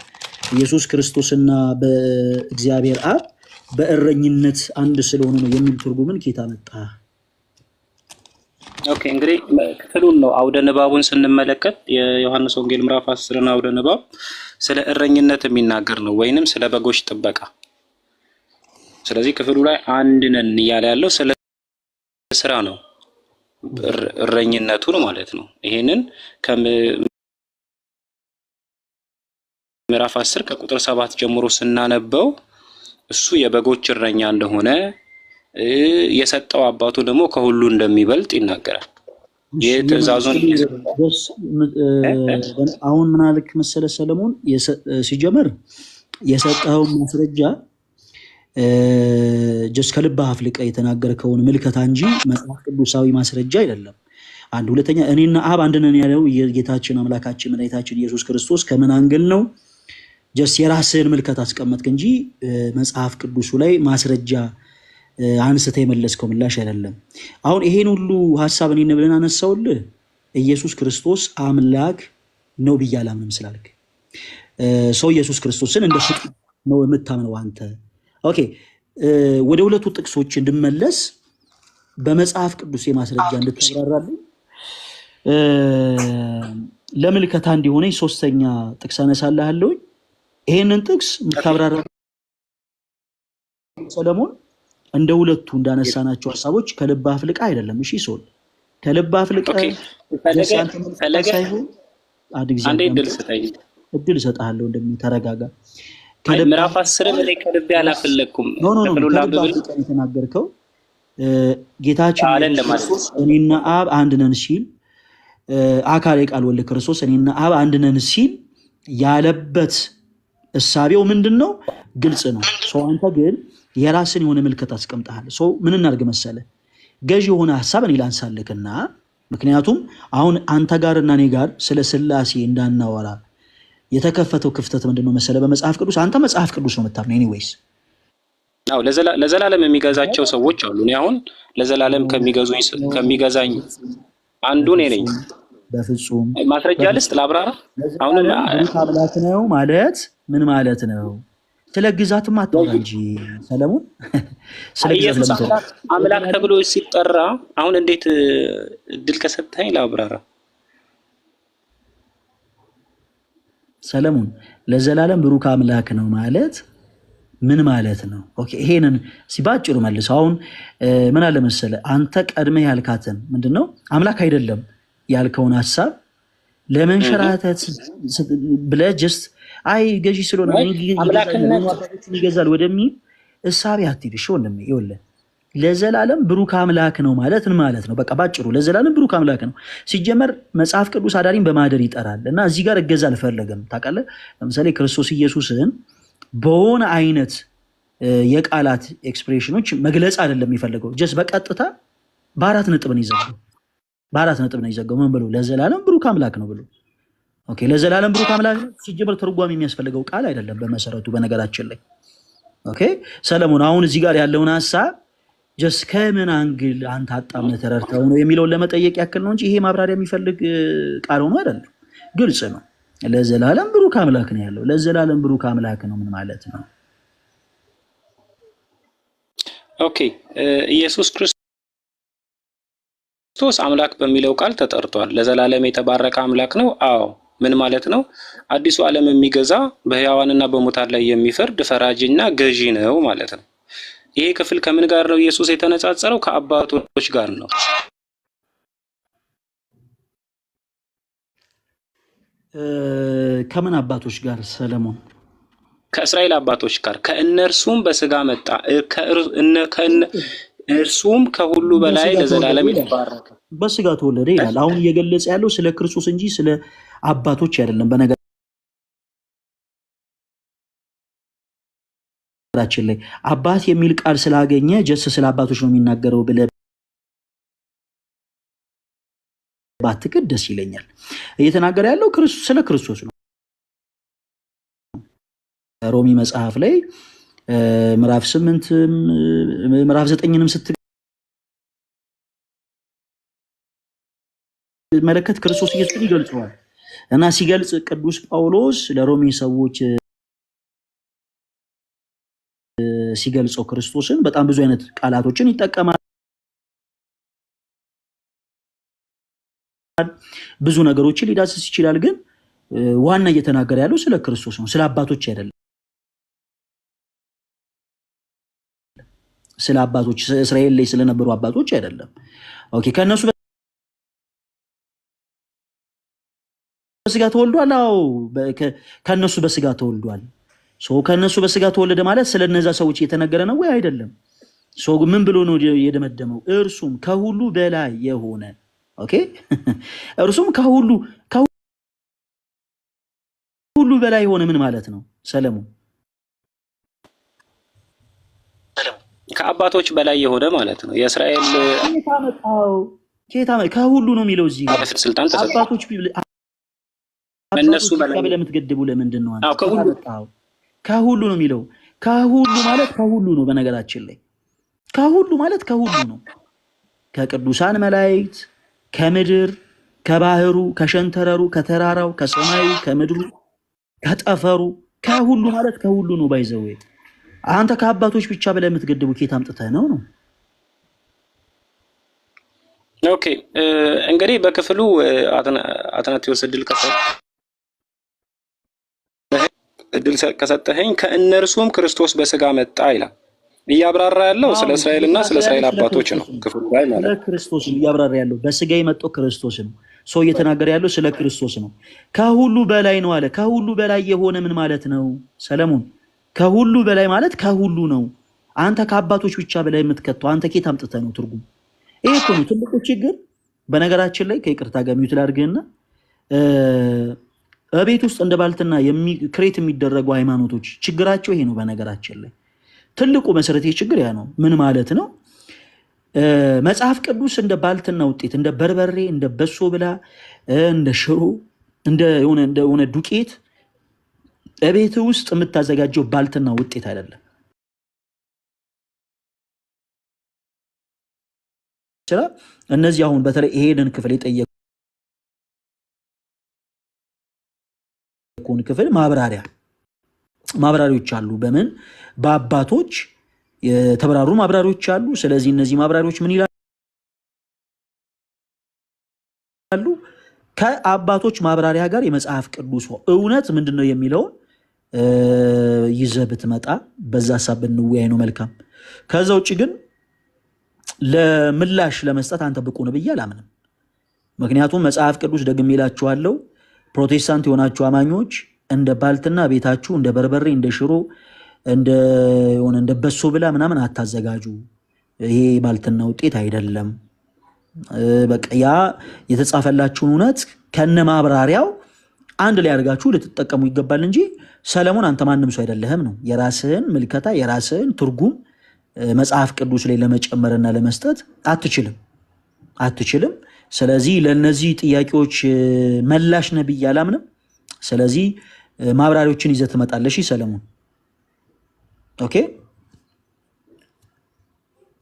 ኢየሱስ ክርስቶስና በእግዚአብሔር አብ በእረኝነት አንድ ስለሆኑ ነው የሚል ትርጉምን ኬታ መጣ። ኦኬ እንግዲህ ክፍሉን ነው አውደ ንባቡን ስንመለከት የዮሐንስ ወንጌል ምዕራፍ 10 አውደ ንባብ ስለ እረኝነት የሚናገር ነው ወይንም ስለ በጎች ጥበቃ። ስለዚህ ክፍሉ ላይ አንድ ነን እያለ ያለው ስለ ስራ ነው፣ እረኝነቱን ማለት ነው። ይሄንን ከምዕራፍ 10 ከቁጥር 7 ጀምሮ ስናነበው እሱ የበጎች እረኛ እንደሆነ የሰጠው አባቱ ደግሞ ከሁሉ እንደሚበልጥ ይናገራል። የትእዛዙን አሁን ምን አልክ መሰለ ሰለሞን? ሲጀመር የሰጠው ማስረጃ ጀስ ከልብህ አፍልቀህ የተናገርከውን ምልከታ እንጂ መጽሐፍ ቅዱሳዊ ማስረጃ አይደለም። አንድ ሁለተኛ እኔና አብ አንድ ነን ያለው የጌታችን አምላካችን መድኃኒታችን ኢየሱስ ክርስቶስ ከምን አንግል ነው? ጀስ የራስህን ምልከታ አስቀመጥክ እንጂ መጽሐፍ ቅዱሱ ላይ ማስረጃ አንስተ የመለስከው ምላሽ አይደለም። አሁን ይሄን ሁሉ ሐሳብ እኔ ብለን አነሳውልህ ኢየሱስ ክርስቶስ አምላክ ነው ብዬ አላምንም ስላልክ ሰው ኢየሱስ ክርስቶስን እንደ ፍጡር ነው የምታምነው አንተ። ኦኬ ወደ ሁለቱ ጥቅሶች እንድመለስ በመጽሐፍ ቅዱስ የማስረጃ እንድትብራራልኝ ለምልከታ እንዲሆነኝ ሶስተኛ ጥቅስ አነሳልሃለሁ። ይሄንን ጥቅስ ምታብራራ ሰለሞን እንደ ሁለቱ እንዳነሳናቸው ሐሳቦች ከልብ አፍልቃ አይደለም። እሺ ሶል ከልብ አፍልቃ ፈለገ አንዴ እድል እሰጥሃለሁ። እንደምተረጋጋ ምዕራፍ 10 ላይ ከልብ ያላፈለኩም የተናገርከው ጌታችን ኢየሱስ እኔና አብ አንድ ነን ሲል አካል የቃል ወልድ ክርስቶስ እኔና አብ አንድ ነን ሲል ያለበት እሳቤው ምንድነው? ግልጽ ነው። አንተ ግን የራስን የሆነ ምልከታ አስቀምጠሃል። ምን እናድርግ መሰለ? ገዥ የሆነ ሐሳብ እኔ ላንሳልክና ምክንያቱም አሁን አንተ ጋርና እኔ ጋር ስለ ሥላሴ እንዳናወራ የተከፈተው ክፍተት ምንድነው መሰለ? በመጽሐፍ ቅዱስ አንተ መጽሐፍ ቅዱስ ነው የምታምነው። ኤኒዌይስ አው ለዘላለም የሚገዛቸው ሰዎች አሉ። እኔ አሁን ለዘላለም ከሚገዛኝ አንዱ እኔ ነኝ። በፍጹም ማስረጃ ልስጥ ላብራራ። አሁን አምላክ ነው ማለት ምን ማለት ነው? ስለ ግዛትም አትወራ እንጂ ሰለሞን። ስለ ኢየሱስ አምላክ ተብሎ ሲጠራ አሁን እንዴት እድል ከሰጠኝ ላብራራ። ሰለሞን ለዘላለም ብሩክ አምላክ ነው ማለት ምን ማለት ነው? ኦኬ ይሄንን ሲባጭሩ መልስ። አሁን ምን አለ መሰለ አንተ ቀድመህ ያልካትን ምንድነው አምላክ አይደለም ያልከውን ሐሳብ ለመንሸራተት ብለህ ጀስት አይ ገዢ ስለሆነ አምላክነትን ይገዛል ወደሚል እሳቤ አትሂድ። እሺ ወንድሜ ይኸውልህ ለዘላለም ብሩክ አምላክ ነው ማለት ምን ማለት ነው? በቃ ባጭሩ ለዘላለም ብሩክ አምላክ ነው። ሲጀመር መጽሐፍ ቅዱስ አዳሪን በማደር ይጠራል እና እዚህ ጋር እገዛ አልፈለገም። ታውቃለህ ለምሳሌ ክርስቶስ ኢየሱስን በሆነ አይነት የቃላት ኤክስፕሬሽኖች መግለጽ አይደለም የሚፈልገው። ጀስት በቀጥታ በአራት ነጥብ ነው ይዘጋው። ምን ብሎ ለዘላለም ብሩክ አምላክ ነው ብሎ። ኦኬ ለዘላለም ብሩክ አምላክ ነው ሲጀመር ትርጓሜ የሚያስፈልገው ቃል አይደለም በመሰረቱ በነገራችን ላይ። ኦኬ ሰለሞን አሁን እዚህ ጋር ያለውን ሐሳብ ጀስት ከምን አንግል አንተ አጣምነህ ተረድተው ነው የሚለውን ለመጠየቅ ያክል ነው እንጂ ይሄ ማብራሪያ የሚፈልግ ቃል ሆኖ አይደለም። ግልጽ ነው። ለዘላለም ብሩክ አምላክ ነው ያለው። ለዘላለም ብሩክ አምላክ ነው ምን ማለት ነው? ኦኬ ኢየሱስ ክርስቶስ አምላክ በሚለው ቃል ተጠርቷል። ለዘላለም የተባረከ አምላክ ነው። አዎ ምን ማለት ነው? አዲሱ ዓለም የሚገዛ በሕያዋንና በሙታን ላይ የሚፈርድ ፈራጅና ገዢ ነው ማለት ነው። ይሄ ክፍል ከምን ጋር ነው ኢየሱስ የተነጻጸረው? ከአባቶች ጋር ነው። ከምን አባቶች ጋር ሰለሞን? ከእስራኤል አባቶች ጋር። ከእነርሱም በስጋ መጣ፣ እርሱም ከሁሉ በላይ ለዘላለም የተባረከ በስጋ ተወለደ ይላል። አሁን እየገለጸ ያለው ስለ ክርስቶስ እንጂ ስለ አባቶች አይደለም። በነገራችን ላይ አባት የሚል ቃል ስላገኘ ጀስ ስለ አባቶች ነው የሚናገረው ብለህ ባትክድ ደስ ይለኛል። እየተናገረ ያለው ስለ ክርስቶስ ነው። ሮሚ መጽሐፍ ላይ ምዕራፍ 8 ምዕራፍ 9ንም ስትመለከት ክርስቶስ ኢየሱስን ይገልጸዋል እና ሲገልጽ ቅዱስ ጳውሎስ ለሮሚ ሰዎች ሲገልጸው ክርስቶስን በጣም ብዙ አይነት ቃላቶችን ይጠቀማል። ብዙ ነገሮችን ሊዳስስ ይችላል። ግን ዋና እየተናገረ ያለው ስለ ክርስቶስ ነው፣ ስለ አባቶች አይደለም። ስለ አባቶች እስራኤል ላይ ስለነበሩ አባቶች አይደለም። ኦኬ ከነሱ በስጋ ተወልዷል። አዎ ከነሱ በስጋ ተወልዷል። ከነሱ በስጋ ተወለደ ማለት ስለነዛ ሰዎች እየተነገረ ነው ወይ? አይደለም። ምን ብሎ ነው የደመደመው? እርሱም ከሁሉ በላይ የሆነ ኦኬ እርሱም ከሁሉ በላይ የሆነ ምን ማለት ነው ሰለሞን? ከአባቶች በላይ የሆነ ማለት ነው። የእስራኤል ከሁሉ ነው የሚለው እዚህ ጋር ስልጣን ተሰጥቷል። አባቶች እነሱ በላይ ለምትገድቡ ለምንድን ነው? ከሁሉ ነው የሚለው። ከሁሉ ማለት ከሁሉ ነው። በነገራችን ላይ ከሁሉ ማለት ከሁሉ ነው። ከቅዱሳን መላእክት፣ ከምድር፣ ከባህሩ፣ ከሸንተረሩ፣ ከተራራው፣ ከሰማዩ፣ ከምድሩ፣ ከጠፈሩ ከሁሉ ማለት ከሁሉ ነው። ባይዘው አንተ ከአባቶች ብቻ ብለህ የምትገድቡ ኬት አምጥተህ ነው? ኦኬ እንግዲህ በክፍሉ አትናቴዎስ እድል ከሰጠኸኝ ከእነርሱም ክርስቶስ በስጋ መጣ ይላል። እያብራራ ያለው ስለ እስራኤልና ስለ እስራኤል አባቶች ነው። ክፍሉ ላይ ማለት ስለ ክርስቶስ ነው እያብራራ ያለው። በስጋ የመጣው ክርስቶስ ነው። ሰው እየተናገረ ያለው ስለ ክርስቶስ ነው። ከሁሉ በላይ ነው አለ። ከሁሉ በላይ የሆነ ምን ማለት ነው ሰለሞን? ከሁሉ በላይ ማለት ከሁሉ ነው። አንተ ከአባቶች ብቻ በላይ የምትከተው አንተ ኬት አምጥተህ ነው ትርጉም? ይሄ እኮ ነው ትልቁ ችግር። በነገራችን ላይ ከይቅርታ ጋር ሚውት ላድርግህና በቤት ውስጥ እንደ ባልትና ክሬት የሚደረጉ ሃይማኖቶች ችግራቸው ይሄ ነው። በነገራችን ላይ ትልቁ መሰረታዊ ችግር ያ ነው። ምን ማለት ነው? መጽሐፍ ቅዱስ እንደ ባልትና ውጤት እንደ በርበሬ፣ እንደ በሶ ብላ፣ እንደ ሽሮ፣ እንደ ዱቄት በቤት ውስጥ የምታዘጋጀው ባልትና ውጤት አይደለም። እነዚህ አሁን በተለይ ይሄንን ክፍል የጠየቁን ክፍል ማብራሪያዎች አሉ። በምን በአባቶች የተብራሩ ማብራሪያዎች አሉ። ስለዚህ እነዚህ ማብራሪያዎች ምን ይላሉ? ከአባቶች ማብራሪያ ጋር የመጽሐፍ ቅዱስ እውነት ምንድነው የሚለውን ይዘህ ብትመጣ በዛ ሐሳብ ብንወያይ ነው መልካም። ከዛ ውጭ ግን ለምላሽ ለመስጠት አንተ ብቁ ነህ ብዬ አላምንም። ምክንያቱም መጽሐፍ ቅዱስ ደግሜ እላችኋለሁ፣ ፕሮቴስታንት የሆናችሁ አማኞች እንደ ባልትና ቤታችሁ እንደ በርበሬ፣ እንደ ሽሮ፣ እንደ በሶ ብላ ምናምን አታዘጋጁ። ይሄ ባልትና ውጤት አይደለም። በቃ ያ የተጻፈላችሁን እውነት ከነ ማብራሪያው አንድ ላይ አድርጋችሁ ልትጠቀሙ ይገባል እንጂ ሰለሞን አንተ ማንም ሰው አይደለህም ነው። የራስህን ምልከታ የራስህን ትርጉም መጽሐፍ ቅዱስ ላይ ለመጨመርና ለመስጠት አትችልም። ስለዚህ ለነዚህ ጥያቄዎች መላሽ ነብይ አላምንም። ስለዚህ ማብራሪያዎችን ይዘህ ትመጣለሽ ሰለሞን። ኦኬ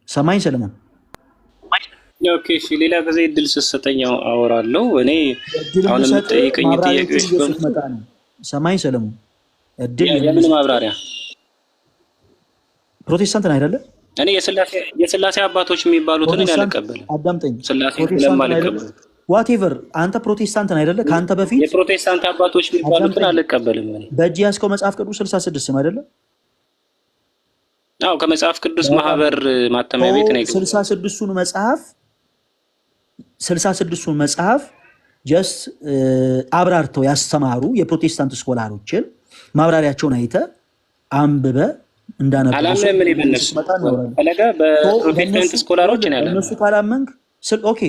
ሰማኝ ሰለሞን። ኦኬ እሺ፣ ሌላ ጊዜ እድል ስትሰጠኝ አወራለሁ። እኔ አሁን የምጠይቀኝ ጥያቄዎች ሰማኝ ሰለሞን። እድል የምን ማብራሪያ? ፕሮቴስታንት ነህ አይደለ? እኔ የስላሴ አባቶች የሚባሉትን እኔ አልቀበልም። አዳምጠኝ። ስላሴ ስለማልቀበል ዋቴቨር አንተ ፕሮቴስታንት ነህ አይደለ? ከአንተ በፊት የፕሮቴስታንት አባቶች የሚባሉትን አልቀበልም። እኔ በእጅ ያዝከው መጽሐፍ ቅዱስ 66 ነው አይደለ? አዎ ከመጽሐፍ ቅዱስ ማህበር ማተሚያ ቤት ነው። 66ቱን መጽሐፍ ጀስት አብራርተው ያስተማሩ የፕሮቴስታንት ስኮላሮችን ማብራሪያቸውን አይተህ አንብበህ እንዳነበው አላምንም። ምን ይበነሱ ፈለጋ በፕሮቴስታንት ስኮላሮች ነው ያለው። እነሱ ካላመንክ ኦኬ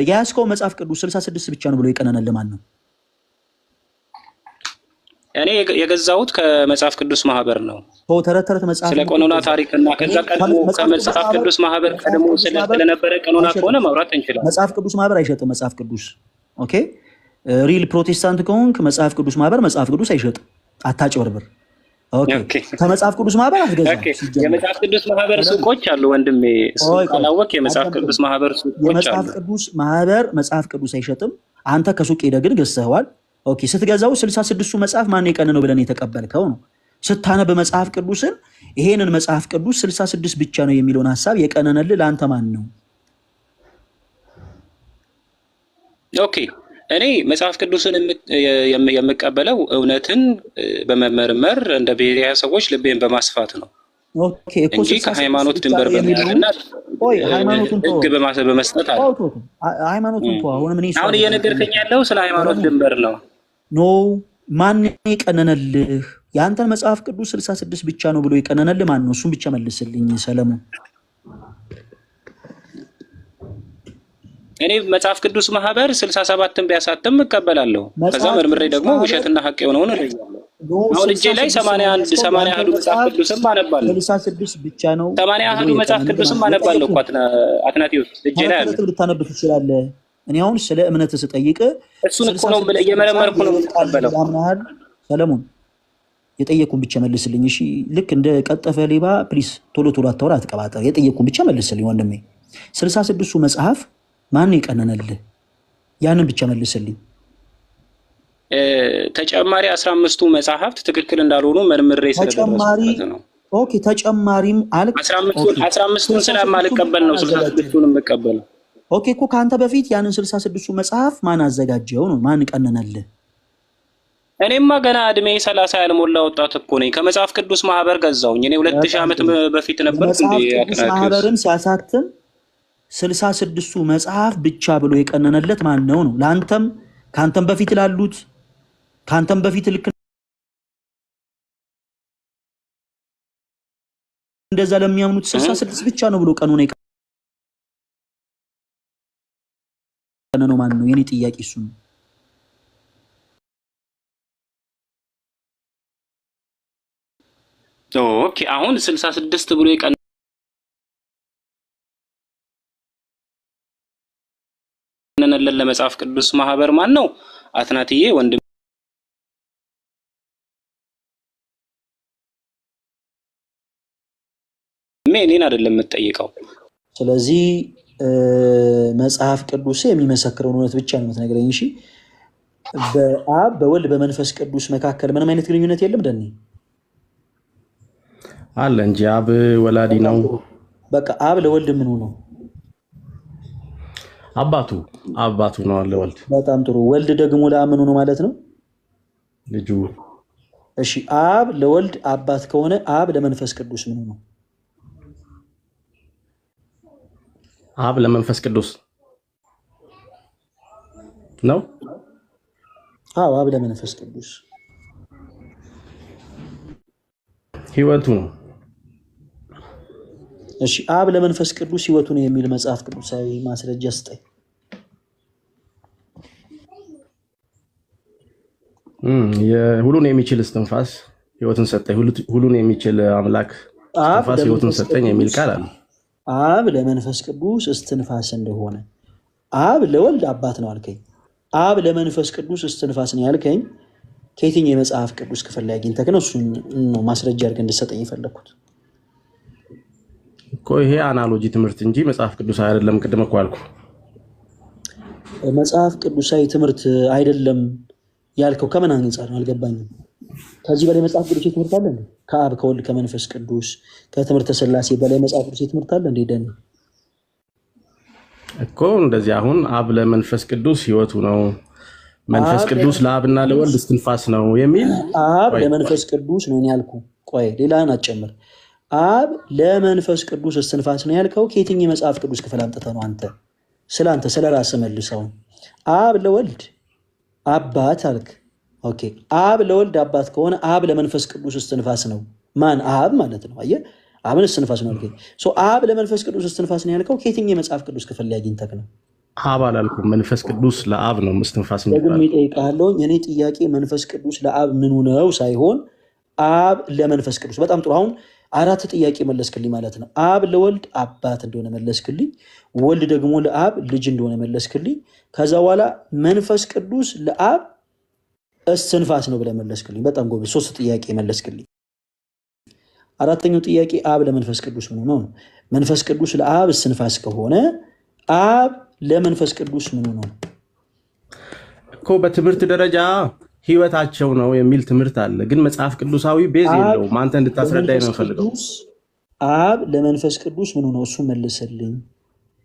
የያዝከው መጽሐፍ ቅዱስ 66 ብቻ ነው ብሎ የቀነነልህ ማን ነው? እኔ የገዛሁት ከመጽሐፍ ቅዱስ ማህበር ነው። ተረት መጽሐፍ ስለ ቀኖና ታሪክና ከዛ ቀድሞ ከመጽሐፍ ቅዱስ ማህበር ቀድሞ ስለነበረ ቀኖና ከሆነ ማውራት እንችላለን። መጽሐፍ ቅዱስ ማህበር አይሸጥም መጽሐፍ ቅዱስ። ኦኬ ሪል ፕሮቴስታንት ከሆንክ መጽሐፍ ቅዱስ ማህበር መጽሐፍ ቅዱስ አይሸጥም። አታጭበርብር። ኦኬ ከመጽሐፍ ቅዱስ ማህበር አትገዛም። የመጽሐፍ ቅዱስ ማህበር ሱቆች አሉ ወንድሜ። እሱ ካላወቅ የመጽሐፍ ቅዱስ ማህበር ሱቆች አሉ። የመጽሐፍ ቅዱስ ማህበር መጽሐፍ ቅዱስ አይሸጥም። አንተ ከሱቅ ሄደህ ግን ገዝተኸዋል። ኦኬ ስትገዛው 66ቱ መጽሐፍ ማን የቀነነው ብለን የተቀበልከው ነው። ስታነብ መጽሐፍ ቅዱስን ይሄንን መጽሐፍ ቅዱስ 66 ብቻ ነው የሚለውን ሐሳብ የቀነነልህ ለአንተ ማን ነው? ኦኬ እኔ መጽሐፍ ቅዱስን የምቀበለው እውነትን በመመርመር እንደ ብሔርያ ሰዎች ልቤን በማስፋት ነው እንጂ ከሃይማኖት ድንበር በመያዝና ህግ በመስጠት አለ። አሁን እየነገርከኝ ያለው ስለ ሃይማኖት ድንበር ነው። ኖ ማን የቀነነልህ? የአንተን መጽሐፍ ቅዱስ 66 ብቻ ነው ብሎ የቀነነልህ ማን ነው? እሱን ብቻ መልስልኝ ሰለሞን። እኔ መጽሐፍ ቅዱስ ማህበር 67ን ቢያሳትም እቀበላለሁ። ከዛ መርምሬ ደግሞ ውሸትና ሀቅ የሆነውን እለያለሁ። አሁን እጄ ላይ 80 አህዱ መጽሐፍ ቅዱስም አነባለሁ። 66 ብቻ ነው 80 አህዱ መጽሐፍ ቅዱስም አነባለሁ እኮ አትናቴዎስ እጄ ላይ አለ። ልታነብ ትችላለህ። እኔ አሁን ስለ እምነት ስጠይቅ እሱን እኮ ነው እየመረመርኩ ነው የምቀበለው። ሰለሞን የጠየቁን ብቻ መልስልኝ እሺ። ልክ እንደ ቀጠፈ ሌባ ፕሊስ ቶሎ አታወራ፣ አትቀባጠር። የጠየቁን ብቻ መልስልኝ ወንድሜ። 66ቱ መጽሐፍ ማን የቀነነልህ? ያንን ብቻ መልስልኝ። ተጨማሪ 15ቱ መጽሐፍት ትክክል እንዳልሆኑ መርምሬ ስለደረስኩበት ነው። ኦኬ ተጨማሪም አልክ። 15ቱን ስለማልቀበል ነው 66ቱን የምቀበለው። ኦኬ እኮ ካንተ በፊት ያንን 66ቱ መጽሐፍ ማን አዘጋጀው ነው? ማን ቀነነልህ? እኔማ ገና እድሜ 30 ያልሞላ ወጣት እኮ ነኝ። ከመጽሐፍ ቅዱስ ማህበር ገዛውኝ። እኔ 2000 ዓመት በፊት ነበር እንዴ ቅዱስ ማህበርን ሲያሳትም 66ቱ መጽሐፍ ብቻ ብሎ የቀነነለት ማን ነው ነው? ላንተም ካንተም በፊት ላሉት ካንተም በፊት ልክ እንደዛ ለሚያምኑት 66 ብቻ ነው ብሎ ቀኑን የቀነነው ማን ነው? የኔ ጥያቄ እሱ ነው። ኦኬ አሁን 66 ብሎ የቀነነለት ለመጽሐፍ ቅዱስ ማህበር ማን ነው? አትናትዬ ወንድም እኔን አይደለም የምትጠይቀው። ስለዚህ መጽሐፍ ቅዱስ የሚመሰክረውን እውነት ብቻ ነው የምትነግረኝ። እሺ በአብ በወልድ በመንፈስ ቅዱስ መካከል ምንም አይነት ግንኙነት የለም ደኔ አለ እንጂ አብ ወላዲ ነው። በቃ አብ ለወልድ ምኑ ነው? አባቱ ነው ለወልድ። በጣም ጥሩ። ወልድ ደግሞ ለአብ ምኑ ነው ማለት ነው? ልጁ። እሺ አብ ለወልድ አባት ከሆነ አብ ለመንፈስ ቅዱስ ምኑ ነው? አብ ለመንፈስ ቅዱስ ነው። አዎ አብ ለመንፈስ ቅዱስ ህይወቱ ነው። እሺ አብ ለመንፈስ ቅዱስ ህይወቱ ነው የሚል መጽሐፍ ቅዱሳዊ ማስረጃ ስጠኝ። ሁሉን የሚችል እስትንፋስ ህይወትን ሰጠኝ፣ ሁሉን የሚችል አምላክ እስትንፋስ ህይወትን ሰጠኝ የሚል ቃል አለ። አብ ለመንፈስ ቅዱስ እስትንፋስ እንደሆነ አብ ለወልድ አባት ነው አልከኝ። አብ ለመንፈስ ቅዱስ እስትንፋስ ነው ያልከኝ ከየትኛው የመጽሐፍ ቅዱስ ክፍል ላይ አግኝተህ ነው? እሱን ነው ማስረጃ አድርገህ እንድትሰጠኝ የፈለኩት እኮ። ይሄ አናሎጂ ትምህርት እንጂ መጽሐፍ ቅዱስ አይደለም። ቅድም እኮ አልኩ መጽሐፍ ቅዱሳዊ ትምህርት አይደለም ያልከው ከምን አንጻር ነው? አልገባኝም። ከዚህ በላይ መጽሐፍ ቅዱስ ትምህርት አለ እንዴ? ከአብ ከወልድ ከመንፈስ ቅዱስ ከትምህርተ ሥላሴ በላይ መጽሐፍ ቅዱስ ትምህርት አለ እንዴ? ደን እኮ እንደዚህ አሁን አብ ለመንፈስ ቅዱስ ህይወቱ ነው፣ መንፈስ ቅዱስ ለአብና ለወልድ እስትንፋስ ነው የሚል አብ ለመንፈስ ቅዱስ ነው ያልኩ። ቆይ ሌላን አትጨምር። አብ ለመንፈስ ቅዱስ እስትንፋስ ነው ያልከው ከየትኛው የመጽሐፍ ቅዱስ ክፍል አምጥተህ ነው? አንተ ስለራስህ መልሰው። አብ ለወልድ አባት አልክ። ኦኬ አብ ለወልድ አባት ከሆነ አብ ለመንፈስ ቅዱስ እስትንፋስ ነው። ማን? አብ ማለት ነው። አየህ አብን እስትንፋስ ነው አልከኝ። አብ ለመንፈስ ቅዱስ እስትንፋስ ነው ያልከው ከየትኛው የመጽሐፍ ቅዱስ ክፍል ላይ አግኝተህ ነው? አብ አላልኩም። መንፈስ ቅዱስ ለአብ ነው እስትንፋስ ነው። ደግሜ እጠይቅሃለሁ። የኔ ጥያቄ መንፈስ ቅዱስ ለአብ ምኑ ነው ሳይሆን አብ ለመንፈስ ቅዱስ። በጣም ጥሩ። አሁን 4 ጥያቄ መለስክልኝ ማለት ነው። አብ ለወልድ አባት እንደሆነ መለስክልኝ፣ ወልድ ደግሞ ለአብ ልጅ እንደሆነ መለስክልኝ። ከዛ በኋላ መንፈስ ቅዱስ ለአብ እስትንፋስ ነው ብለህ መለስክልኝ። በጣም ጎበዝ። 3 ጥያቄ መለስክልኝ። 4ኛው ጥያቄ አብ ለመንፈስ ቅዱስ ምኑ ነው? መንፈስ ቅዱስ ለአብ እስትንፋስ ከሆነ አብ ለመንፈስ ቅዱስ ምኑ ነው እኮ? በትምህርት ደረጃ ህይወታቸው ነው የሚል ትምህርት አለ፣ ግን መጽሐፍ ቅዱሳዊ ቤዝ የለውም። አንተ እንድታስረዳኝ ነው ፈልገው። አብ ለመንፈስ ቅዱስ ምኑ ነው? እሱ መልሰልኝ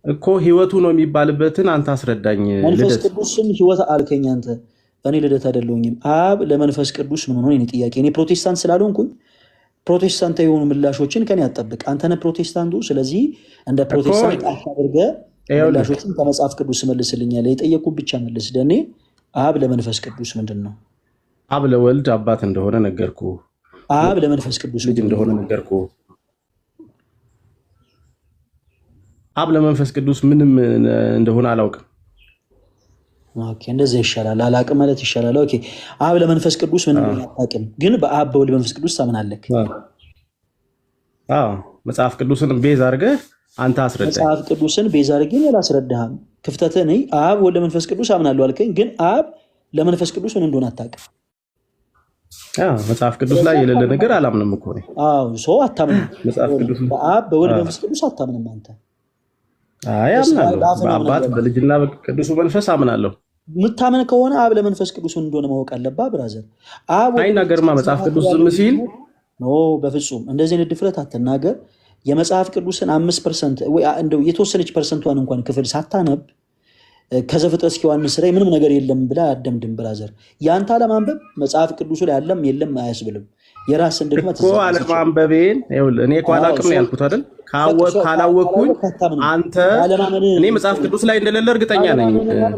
እኮ። ህይወቱ ነው የሚባልበትን አንተ አስረዳኝ። መንፈስ ቅዱስም ህይወት አልከኝ አንተ። እኔ ልደት አይደለሁኝም። አብ ለመንፈስ ቅዱስ ምኑ ነው? እኔ ጥያቄ እኔ ፕሮቴስታንት ስላልሆንኩኝ ፕሮቴስታንት የሆኑ ምላሾችን ከኔ አጠብቅ። አንተ ነህ ፕሮቴስታንቱ። ስለዚህ እንደ ፕሮቴስታንት አድርገህ ምላሾችን ከመጽሐፍ ቅዱስ መልስልኛል። የጠየቁ ብቻ መልስ። ደኔ አብ ለመንፈስ ቅዱስ ምንድን ነው? አብ ለወልድ አባት እንደሆነ ነገርኩ። አብ ለመንፈስ ቅዱስ ልጅ እንደሆነ ነገርኩ። አብ ለመንፈስ ቅዱስ ምንም እንደሆነ አላውቅም። ኦኬ እንደዚህ ይሻላል። አላውቅም ማለት ይሻላል። ኦኬ አብ ለመንፈስ ቅዱስ ምንም አታውቅም፣ ግን በአብ በወልድ በመንፈስ ቅዱስ ታምናለህ። መጽሐፍ ቅዱስን ቤዝ አድርገህ አንተ አስረዳኝ። መጽሐፍ ቅዱስን ቤዝ አድርገህ አላስረዳህም። ክፍተትህ ነኝ። አብ ወልድ መንፈስ ቅዱስ አምናለሁ አልከኝ፣ ግን አብ ለመንፈስ ቅዱስ ምን እንደሆነ አታውቅም። መጽሐፍ ቅዱስ ላይ የሌለ ነገር አላምንም እኮ ነው። ሰው አታምንም። በአብ በወልድ መንፈስ ቅዱስ አታምንም አንተ። አምናለሁ። በአባት በልጅና በቅዱሱ መንፈስ አምናለሁ። የምታምን ከሆነ አብ ለመንፈስ ቅዱስ ምን እንደሆነ ማወቅ አለብህ ብራዘር። አይናገርማ መጽሐፍ ቅዱስ ዝም ሲል በፍጹም እንደዚህ አይነት ድፍረት አትናገር። የመጽሐፍ ቅዱስን 5% ወይ እንደው የተወሰነች ፐርሰንቷን እንኳን ክፍል ሳታነብ ከዘፍጥረት እስከ ዮሐንስ ላይ ምንም ነገር የለም ብላ አደምድም ብራዘር። ያንተ አለማንበብ መጽሐፍ ቅዱሱ ላይ ያለም የለም አያስብልም። የራስን ድክመት እኮ አለማንበቤን እኔ እኮ አላውቅም ያልኩት አይደል? ካላወቅኩኝ አንተ እኔ መጽሐፍ ቅዱስ ላይ እንደሌለ እርግጠኛ ነኝ።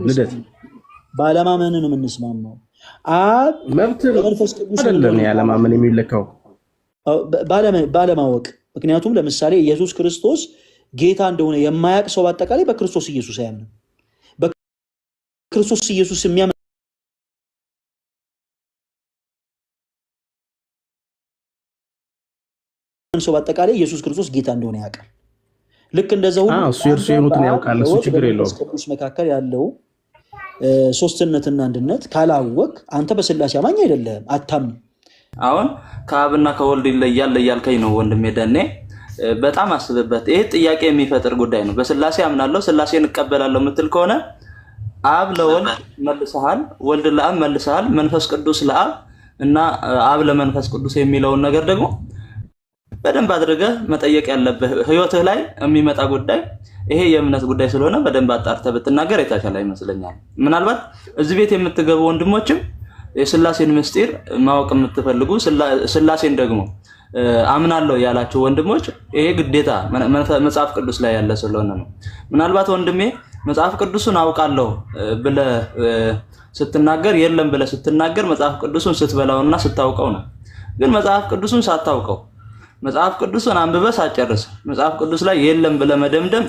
ልደት ባለማመን ነው የምንስማማው። አብ መብት አይደለም ያለማመን የሚለካው ባለማወቅ። ምክንያቱም ለምሳሌ ኢየሱስ ክርስቶስ ጌታ እንደሆነ የማያውቅ ሰው በአጠቃላይ በክርስቶስ ኢየሱስ አያምንም። በክርስቶስ ኢየሱስ የሚያምን ሰው በአጠቃላይ ኢየሱስ ክርስቶስ ጌታ እንደሆነ ያውቃል። ልክ እንደዛው ሁሉ እሱ የእርሱ የሆኑትን ያውቃል። እሱ ችግር የለውም። በቅዱስ መካከል ያለው ሶስትነትና አንድነት ካላወቅ አንተ በስላሴ አማኝ አይደለም፣ አታምንም። አሁን ከአብና ከወልድ ይለያል እያልከኝ ነው ወንድሜ ደኔ። በጣም አስብበት። ይሄ ጥያቄ የሚፈጥር ጉዳይ ነው። በስላሴ አምናለሁ ስላሴን እቀበላለሁ የምትል ከሆነ አብ ለወልድ መልሰሃል፣ ወልድ ለአብ መልሰሃል፣ መንፈስ ቅዱስ ለአብ እና አብ ለመንፈስ ቅዱስ የሚለውን ነገር ደግሞ በደንብ አድርገህ መጠየቅ ያለብህ ህይወትህ ላይ የሚመጣ ጉዳይ ይሄ የእምነት ጉዳይ ስለሆነ በደንብ አጣርተህ ብትናገር የተሻለ ይመስለኛል። ምናልባት እዚህ ቤት የምትገቡ ወንድሞችም የስላሴን ምስጢር ማወቅ የምትፈልጉ ስላሴን ደግሞ አምናለሁ ያላችሁ ወንድሞች ይሄ ግዴታ መጽሐፍ ቅዱስ ላይ ያለ ስለሆነ ነው። ምናልባት ወንድሜ መጽሐፍ ቅዱስን አውቃለሁ ብለህ ስትናገር የለም ብለህ ስትናገር መጽሐፍ ቅዱስን ስትበላውና ስታውቀው ነው። ግን መጽሐፍ ቅዱስን ሳታውቀው መጽሐፍ ቅዱስን አንብበህ ሳትጨርስ መጽሐፍ ቅዱስ ላይ የለም ብለህ መደምደም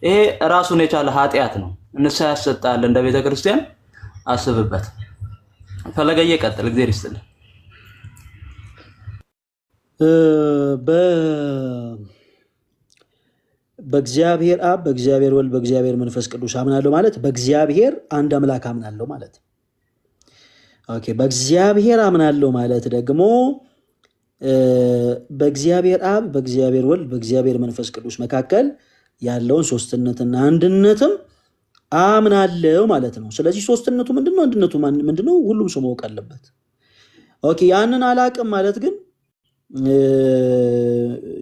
ይሄ ራሱን የቻለ ኃጢአት ነው። ንስሐ ያሰጣል። እንደ ቤተ ክርስቲያን አስብበት። ፈለገዬ ቀጥል። እግዚአብሔር ይስጥልህ። በእግዚአብሔር አብ በእግዚአብሔር ወልድ በእግዚአብሔር መንፈስ ቅዱስ አምናለሁ ማለት በእግዚአብሔር አንድ አምላክ አምናለሁ ማለት። ኦኬ፣ በእግዚአብሔር አምናለሁ ማለት ደግሞ በእግዚአብሔር አብ በእግዚአብሔር ወልድ በእግዚአብሔር መንፈስ ቅዱስ መካከል ያለውን ሶስትነትና አንድነትም አምናለሁ ማለት ነው። ስለዚህ ሶስትነቱ ምንድነው? አንድነቱ ምንድነው? ሁሉም ሰው ማወቅ አለበት። ኦኬ፣ ያንን አላቅም ማለት ግን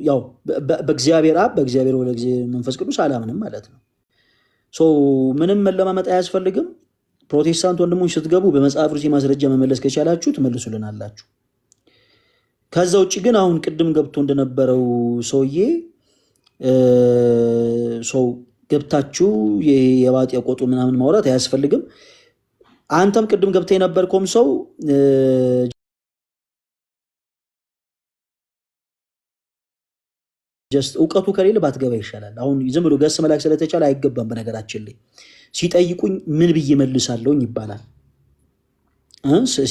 ያው በእግዚአብሔር አብ በእግዚአብሔር ወልድ በእግዚአብሔር መንፈስ ቅዱስ አላምንም ማለት ነው። ምንም መለማመጥ አያስፈልግም። ፕሮቴስታንት ወንድሞች ስትገቡ በመጽሐፍ ቅዱስ ማስረጃ መመለስ ከቻላችሁ ትመልሱልናላችሁ። ከዛ ውጭ ግን አሁን ቅድም ገብቶ እንደነበረው ሰውዬ ሰው ገብታችሁ የባጤ ቆጡ ምናምን ማውራት አያስፈልግም። አንተም ቅድም ገብተ የነበርከውም ሰው ጀስት እውቀቱ ከሌለ ባትገባ ይሻላል። አሁን ዝም ብሎ ገስ መላክ ስለተቻለ አይገባም። በነገራችን ላይ ሲጠይቁኝ ምን ብዬ መልሳለሁ ይባላል።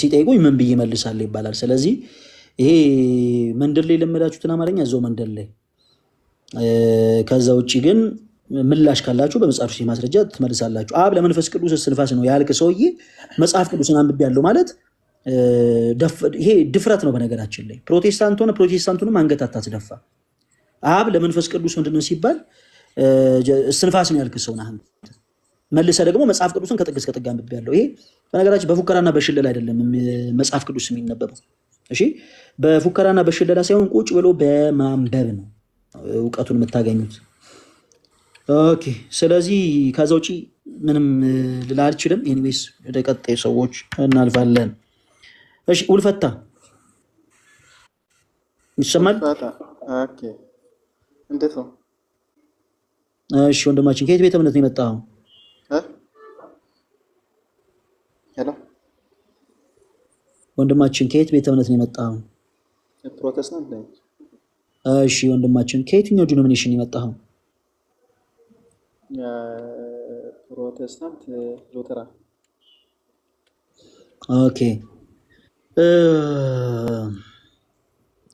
ሲጠይቁኝ ምን ብዬ መልሳለሁ ይባላል። ስለዚህ ይሄ መንደር ላይ ለመዳችሁትን አማርኛ እዛው መንደር ላይ። ከዛ ውጪ ግን ምላሽ ካላችሁ በመጽሐፍ ቅዱስ ማስረጃ ትመልሳላችሁ። አብ ለመንፈስ ቅዱስ እስትንፋስ ነው ያልክ ሰውዬ መጽሐፍ ቅዱስን አንብቤያለሁ ማለት ይሄ ድፍረት ነው። በነገራችን ላይ ፕሮቴስታንት ሆነ ፕሮቴስታንቱንም አንገት አታስደፋ። አብ ለመንፈስ ቅዱስ ምንድነው ሲባል እስትንፋስ ነው ያልክ ሰው ነህ። መልሰህ ደግሞ መጽሐፍ ቅዱስን ከጥግ እስከ ጥግ አንብቤያለሁ። ይሄ በነገራችን በፉከራና በሽለላ አይደለም መጽሐፍ ቅዱስ የሚነበበው። እሺ፣ በፉከራና በሽለላ ሳይሆን ቁጭ ብሎ በማንበብ ነው እውቀቱን የምታገኙት። ኦኬ፣ ስለዚህ ከዛ ውጪ ምንም ልላ አልችልም። ኤኒዌይስ ወደ ቀጣይ ሰዎች እናልፋለን። እሺ፣ ውልፈታ ይሰማል? ኦኬ፣ እንዴት ነው? እሺ፣ ወንድማችን ከየት ቤተ እምነት ነው የመጣኸው? ሄሎ፣ ወንድማችን ከየት ቤተ እምነት ነው የመጣኸው? ፕሮቴስታንት ነኝ። እሺ፣ ወንድማችን ከየትኛው ዲኖሚኔሽን የመጣኸው? ፕሮቴስታንት ሉተራን። ኦኬ፣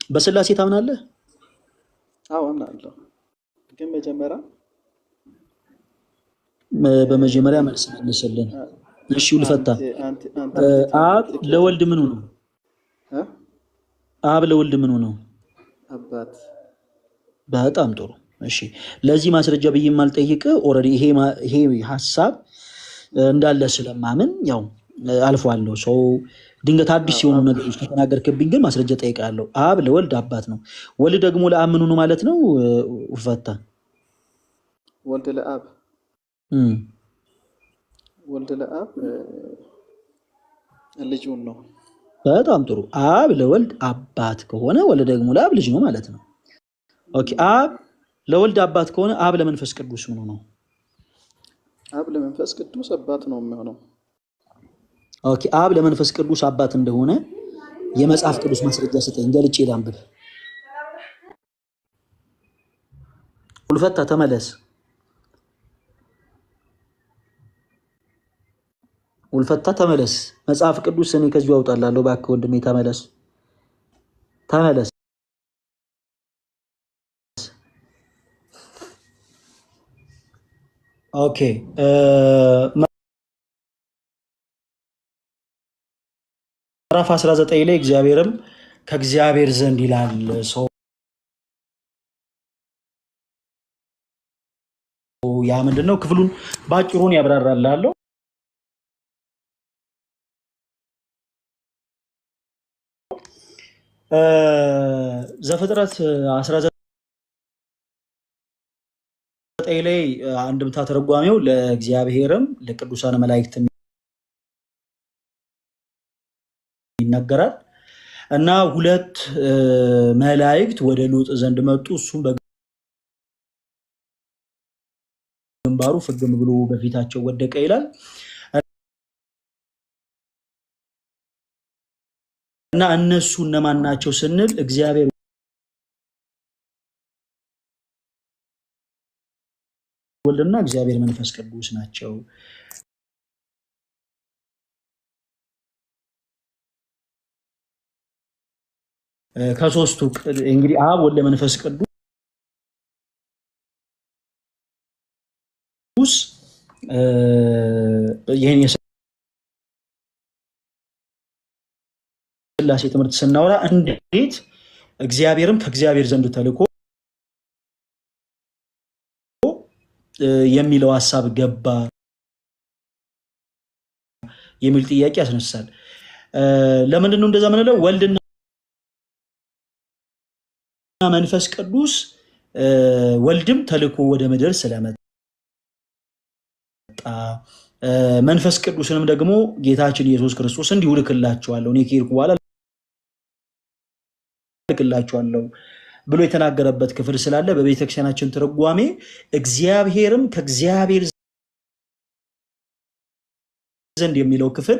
በስላሴ ታምናለህ? አዎ አምናለሁ። ግን በመጀመሪያ መልስ መልስልን። እሺ፣ ውልፈታ አብ ለወልድ ምኑ ነው? አብ ለወልድ ምኑ ነው? አባት። በጣም ጥሩ። እሺ፣ ለዚህ ማስረጃ ብዬ ማልጠይቅ ኦልሬዲ ይሄ ሐሳብ እንዳለ ስለማምን ያው አልፏለሁ። ሰው ድንገት አዲስ የሆኑ ነገሮች ከተናገርክብኝ ግን ማስረጃ ጠይቃለሁ። አብ ለወልድ አባት ነው፣ ወልድ ደግሞ ለአብ ምን ሆኖ ማለት ነው? ፈታ ወልድ ለአብ ወልድ ለአብ ልጁን ነው። በጣም ጥሩ። አብ ለወልድ አባት ከሆነ ወልድ ደግሞ ለአብ ልጅ ነው ማለት ነው። ኦኬ። አብ ለወልድ አባት ከሆነ አብ ለመንፈስ ቅዱስ ምን ነው? አብ ለመንፈስ ቅዱስ አባት ነው የሚሆነው። ኦኬ። አብ ለመንፈስ ቅዱስ አባት እንደሆነ የመጽሐፍ ቅዱስ ማስረጃ ስጠኝ፣ ገልጬ ላንብብ። ሁልፈታ ተመለስ። ሁልፈታ ተመለስ። መጽሐፍ ቅዱስ እኔ ከዚሁ አውጣላለሁ። እባክህ ወንድሜ ተመለስ፣ ተመለስ። ኦኬ። ምዕራፍ 19 ላይ እግዚአብሔርም ከእግዚአብሔር ዘንድ ይላል። ሰው ያ ምንድነው? ክፍሉን ባጭሩን ያብራራላለሁ። ዘፍጥረት 19 ላይ አንድምታ ተረጓሚው ለእግዚአብሔርም ለቅዱሳን መላእክት ይነገራል እና ሁለት መላእክት ወደ ሎጥ ዘንድ መጡ። እሱም በግንባሩ ፍግም ብሎ በፊታቸው ወደቀ ይላል እና እነሱ እነማን ናቸው ስንል እግዚአብሔር ወልድና እግዚአብሔር መንፈስ ቅዱስ ናቸው። ከሶስቱ እንግዲህ አብ ወልድ መንፈስ ቅዱስ ይሄን የሥላሴ ትምህርት ስናወራ እንዴት እግዚአብሔርም ከእግዚአብሔር ዘንድ ተልኮ የሚለው ሐሳብ ገባ የሚል ጥያቄ ያስነሳል። ለምንድን ነው እንደዛ ምንለው? ወልድና መንፈስ ቅዱስ ወልድም ተልኮ ወደ ምድር ስለመጣ መንፈስ ቅዱስንም ደግሞ ጌታችን ኢየሱስ ክርስቶስ እንዲሁ ልክላችኋለሁ፣ እኔ ከሄድኩ በኋላ ልክላችኋለሁ ብሎ የተናገረበት ክፍል ስላለ በቤተክርስቲያናችን ትርጓሜ እግዚአብሔርም ከእግዚአብሔር ዘንድ የሚለው ክፍል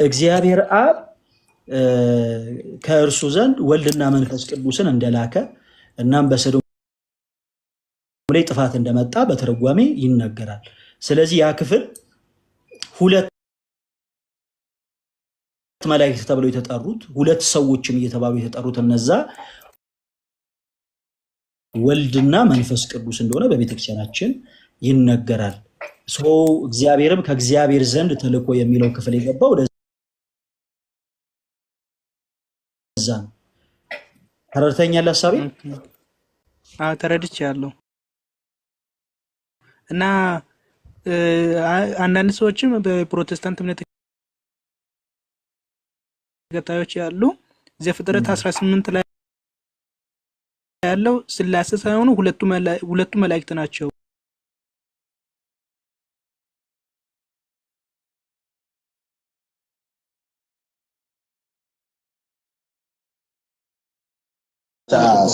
እግዚአብሔር አብ ከእርሱ ዘንድ ወልድና መንፈስ ቅዱስን እንደላከ እናም በሰዶም ላይ ጥፋት እንደመጣ በትርጓሜ ይነገራል። ስለዚህ ያ ክፍል ሁለት መላእክት ተብለው የተጠሩት ሁለት ሰዎችም እየተባሉ የተጠሩት እነዛ ወልድና መንፈስ ቅዱስ እንደሆነ በቤተክርስቲያናችን ይነገራል። ሰው እግዚአብሔርም ከእግዚአብሔር ዘንድ ተልኮ የሚለው ክፍል የገባው ወደዛ ነው። ተረድተኛል ሐሳቤ? አዎ ተረድቻለሁ። እና አንዳንድ ሰዎችም በፕሮቴስታንት እምነት ተከታዮች ያሉ ዘፍጥረት 18 ላይ ያለው ሥላሴ ሳይሆኑ ሁለቱ መላእክት ናቸው።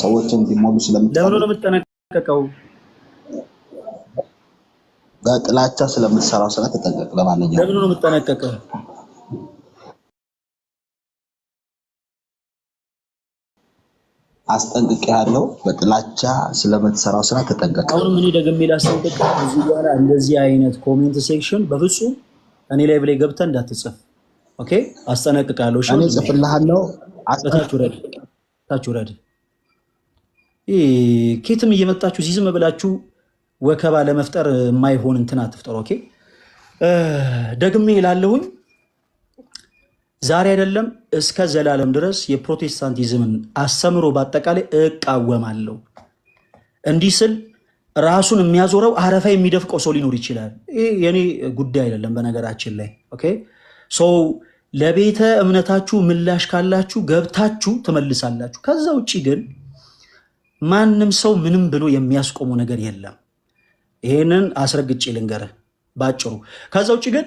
ሰዎችን እንዲሞሉ ለምን ነው የምትጠነቀቀው? በጥላቻ ስለምትሰራው ስራ ተጠንቀቅ። ለማንኛውም ለምን ነው የምትጠነቀቀው? አስጠንቅቄሃለሁ። በጥላቻ ስለምትሰራው ስራ ተጠንቀቅ። አሁንም እኔ ደግሜ ላስጠንቅቅ፣ እዚህ በኋላ እንደዚህ አይነት ኮሜንት ሴክሽን በፍጹም እኔ ላይ ብለህ ገብተህ እንዳትጽፍ። ኦኬ? አስጠነቅቃለሁ። እኔ ጽፍልሃለሁ። ታች ውረድ። ኬትም እየመጣችሁ እዚህ ዝም ብላችሁ ወከባ ለመፍጠር የማይሆን እንትን አትፍጠሩ። ኦኬ? ደግሜ እላለሁኝ ዛሬ አይደለም እስከ ዘላለም ድረስ የፕሮቴስታንቲዝምን አስተምሮ በአጠቃላይ እቃወማለሁ። እንዲህ ስል ራሱን የሚያዞረው አረፋ የሚደፍቀው ሰው ሊኖር ይችላል። ይሄ የኔ ጉዳይ አይደለም በነገራችን ላይ። ኦኬ ሶ ለቤተ እምነታችሁ ምላሽ ካላችሁ ገብታችሁ ትመልሳላችሁ። ከዛ ውጪ ግን ማንም ሰው ምንም ብሎ የሚያስቆመው ነገር የለም። ይሄንን አስረግጬ ልንገርህ ባጭሩ። ከዛ ውጪ ግን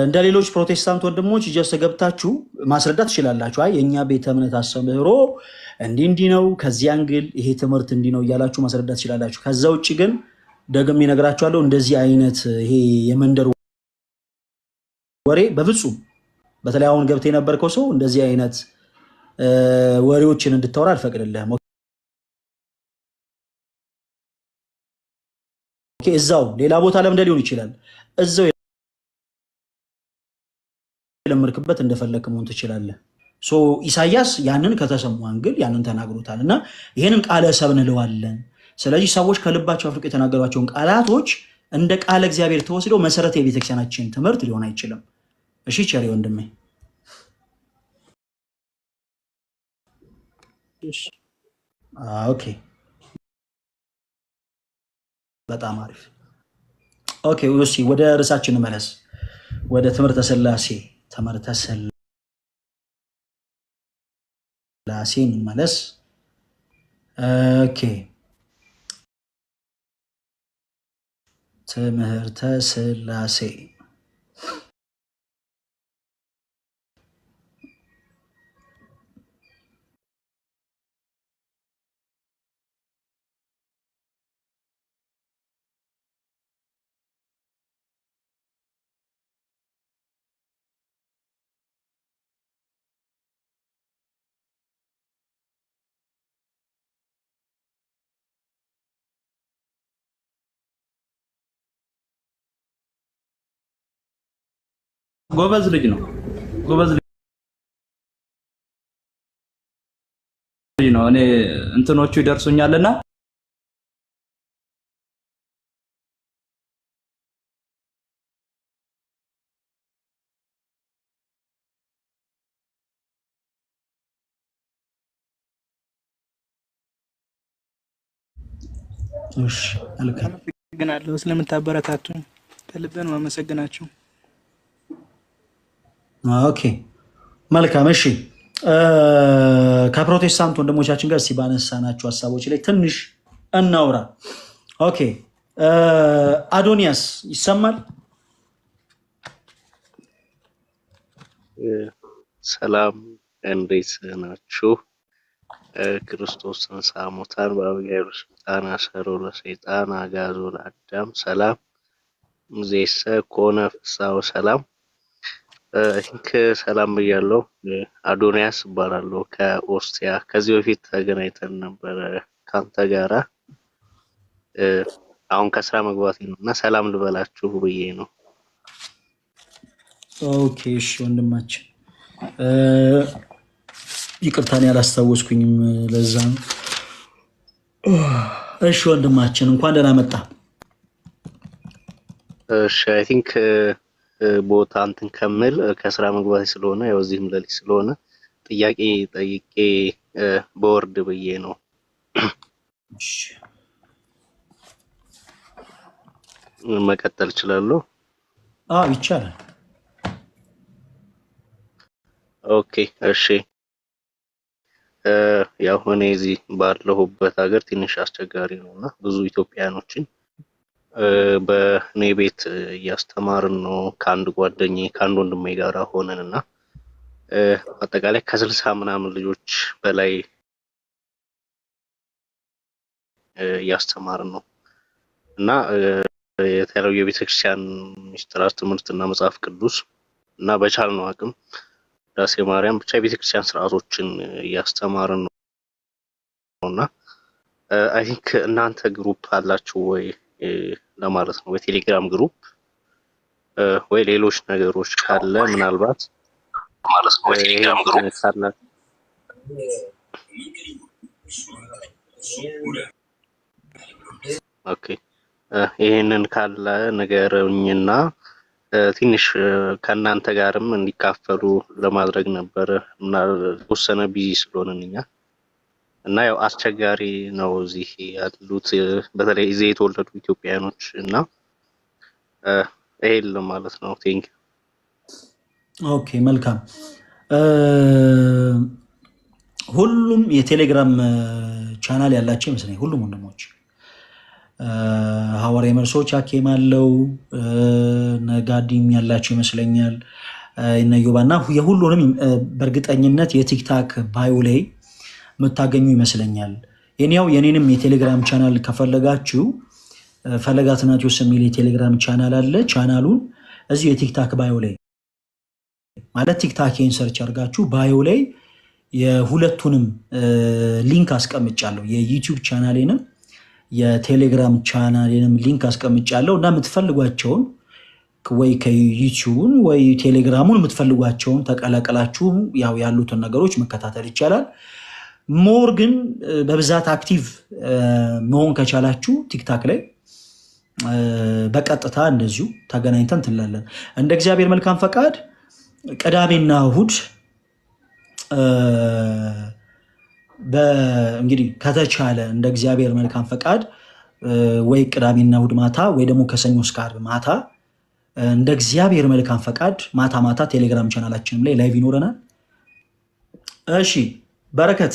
እንደ ሌሎች ፕሮቴስታንት ወንድሞች ጀስት ገብታችሁ ማስረዳት ትችላላችሁ። አይ የኛ ቤተ እምነት አስተምህሮ እንዲህ ነው፣ ከዚህ አንግል ይሄ ትምህርት እንዲህ ነው እያላችሁ ማስረዳት ትችላላችሁ። ከዛ ውጪ ግን ደግሜ እነግራችኋለሁ እንደዚህ አይነት ይሄ የመንደር ወሬ በፍጹም በተለይ አሁን ገብተህ የነበርከው ሰው እንደዚህ አይነት ወሬዎችን እንድታወራ አልፈቅድልህም። ኦኬ እዛው ሌላ ቦታ ለምደ ሊሆን ይችላል። እዛው ለምርክበት እንደፈለክ መሆን ትችላለህ። ሶ ኢሳያስ ያንን ከተሰሙ አንግል ያንን ተናግሮታል እና ይሄንን ቃለ ሰብ እንለዋለን። ስለዚህ ሰዎች ከልባቸው አፍልቀው የተናገሯቸውን ቃላቶች እንደ ቃለ እግዚአብሔር ተወስደው መሰረተ የቤተክርስቲያናችን ትምህርት ሊሆን አይችልም። እሺ ቸሪ ወንድሜ። ኦኬ በጣም አሪፍ። ኦኬ እሺ ወደ ርዕሳችን መለስ። ወደ ትምህርተ ሥላሴ መለስ። ኦኬ ትምህርተ ሥላሴ ጎበዝ ልጅ ነው። እኔ እንትኖቹ ይደርሱኛልና እሺ መልካም አመሰግናለሁ ስለምታበረታቱኝ ከልብ ነው አመሰግናችሁ። ኦኬ መልካም እሺ ከፕሮቴስታንት ወንድሞቻችን ጋር ሲባነሳናቸው ሐሳቦች ላይ ትንሽ እናውራ። ኦኬ አዶንያስ ይሰማል? ሰላም እንዴት ናችሁ? ክርስቶስ ተንሥአ እሙታን በዐቢይ ስልጣን አሰሮ ለሰይጣን አግዓዞ ለአዳም ሰላም እምይእዜሰ ኮነ ፍስሐ ወሰላም። ሰላም ብያለሁ። አዶንያስ እባላለሁ ከኦስትሪያ። ከዚህ በፊት ተገናኝተን ነበረ ካንተ ጋራ። አሁን ከስራ መግባቴ ነው እና ሰላም ልበላችሁ ብዬ ነው። ኦኬ እሺ ወንድማችን ይቅርታን ያላስታወስኩኝም ለዛ ነው። እሺ ወንድማችን እንኳን ደህና መጣ። እሺ አይ ቲንክ ቦታ እንትን ከምል ከስራ መግባቴ ስለሆነ ያው እዚህም ለሊት ስለሆነ ጥያቄ ጠይቄ በወርድ ብዬ ነው። መቀጠል እችላለሁ? አዎ ይቻላል። ኦኬ እሺ ያው እኔ እዚህ ባለሁበት ሀገር ትንሽ አስቸጋሪ ነውና ብዙ ኢትዮጵያኖችን በኔ ቤት እያስተማርን ነው ከአንድ ጓደኛዬ ከአንድ ወንድሜ ጋር ሆነንና አጠቃላይ ከ60 ምናምን ልጆች በላይ እያስተማርን ነው እና የተለያዩ የቤተክርስቲያን ሚስጥራት ትምህርትና መጽሐፍ ቅዱስ እና በቻልነው አቅም ዳሴ ማርያም ብቻ የቤተክርስቲያን ስርዓቶችን እያስተማርን ነውና አይ ቲንክ እናንተ ግሩፕ አላችሁ ወይ ለማለት ነው፣ በቴሌግራም ግሩፕ ወይ ሌሎች ነገሮች ካለ ምናልባት ማለት ነው። በቴሌግራም ግሩፕ ካለ ኦኬ ይሄንን ካለ ነገርኝና ትንሽ ከእናንተ ጋርም እንዲካፈሉ ለማድረግ ነበር እና ተወሰነ ቢዚ ስለሆነን እኛ እና ያው አስቸጋሪ ነው እዚህ ያሉት በተለይ እዚህ የተወለዱ ኢትዮጵያውያኖች እና ይሄ ማለት ነው። ቴንክ ኦኬ መልካም። ሁሉም የቴሌግራም ቻናል ያላቸው ይመስለኛል። ሁሉም ወንድሞች ሐዋርያ መርሶች አኬም አለው ነጋዲም ያላቸው ይመስለኛል። እነዮባና የሁሉንም በእርግጠኝነት የቲክታክ ባዮ ላይ የምታገኙ ይመስለኛል። የኔንም የቴሌግራም ቻናል ከፈለጋችሁ ፈለጋት ናቲዎስ የሚል የቴሌግራም ቻናል አለ። ቻናሉን እዚሁ የቲክታክ ባዮ ላይ ማለት ቲክታኬን ሰርች አድርጋችሁ ባዮ ላይ የሁለቱንም ሊንክ አስቀምጫለሁ። የዩቲዩብ ቻናሌንም የቴሌግራም ቻናሌንም ሊንክ አስቀምጫለሁ እና የምትፈልጓቸውን ወይ ከዩቲዩብን ወይ ቴሌግራሙን የምትፈልጓቸውን ተቀላቀላችሁ ያው ያሉትን ነገሮች መከታተል ይቻላል። ሞር ግን በብዛት አክቲቭ መሆን ከቻላችሁ ቲክታክ ላይ በቀጥታ እንደዚሁ ተገናኝተን ትላለን። እንደ እግዚአብሔር መልካም ፈቃድ ቅዳሜና እሁድ እንግዲህ ከተቻለ እንደ እግዚአብሔር መልካም ፈቃድ ወይ ቅዳሜና እሁድ ማታ ወይ ደግሞ ከሰኞ እስከ ዓርብ ማታ እንደ እግዚአብሔር መልካም ፈቃድ ማታ ማታ ቴሌግራም ቻናላችንም ላይ ላይቭ ይኖረናል። እሺ በረከት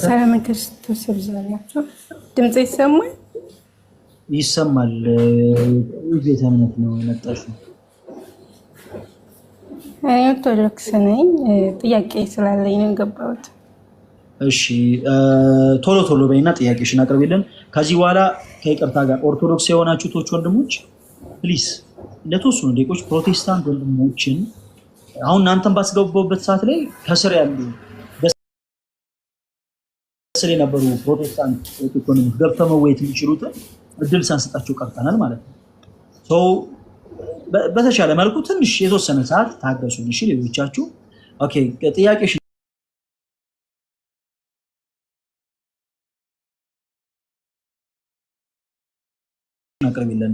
ሰላም ክርስቶስ ይብዛላችሁ። ድምጽ ይሰማል? ይሰማል። ቤተ እምነት ነው የመጣሽው? እኔ ኦርቶዶክስ ነኝ። ጥያቄ ስላለኝ ነው የገባሁት። እሺ ቶሎ ቶሎ በይና ጥያቄሽን አቅርቢልን። ከዚህ በኋላ ከይቅርታ ጋር ኦርቶዶክስ የሆናችሁ ቶች ወንድሞች ፕሊስ ለተወሰኑ ደቂቆች ፕሮቴስታንት ወንድሞችን አሁን እናንተን ባስገቡበት ሰዓት ላይ ከስር ያሉ ስለ ነበሩ ፕሮቴስታንት ኢኮኖሚ ገብተው መወየት የሚችሉትን እድል ሳንሰጣቸው ቀርተናል ማለት ነው። በተሻለ መልኩ ትንሽ የተወሰነ ሰዓት ታገሱን። እሺ ሌሎቻችሁ ኦኬ ጥያቄሽ አቅርቢልን።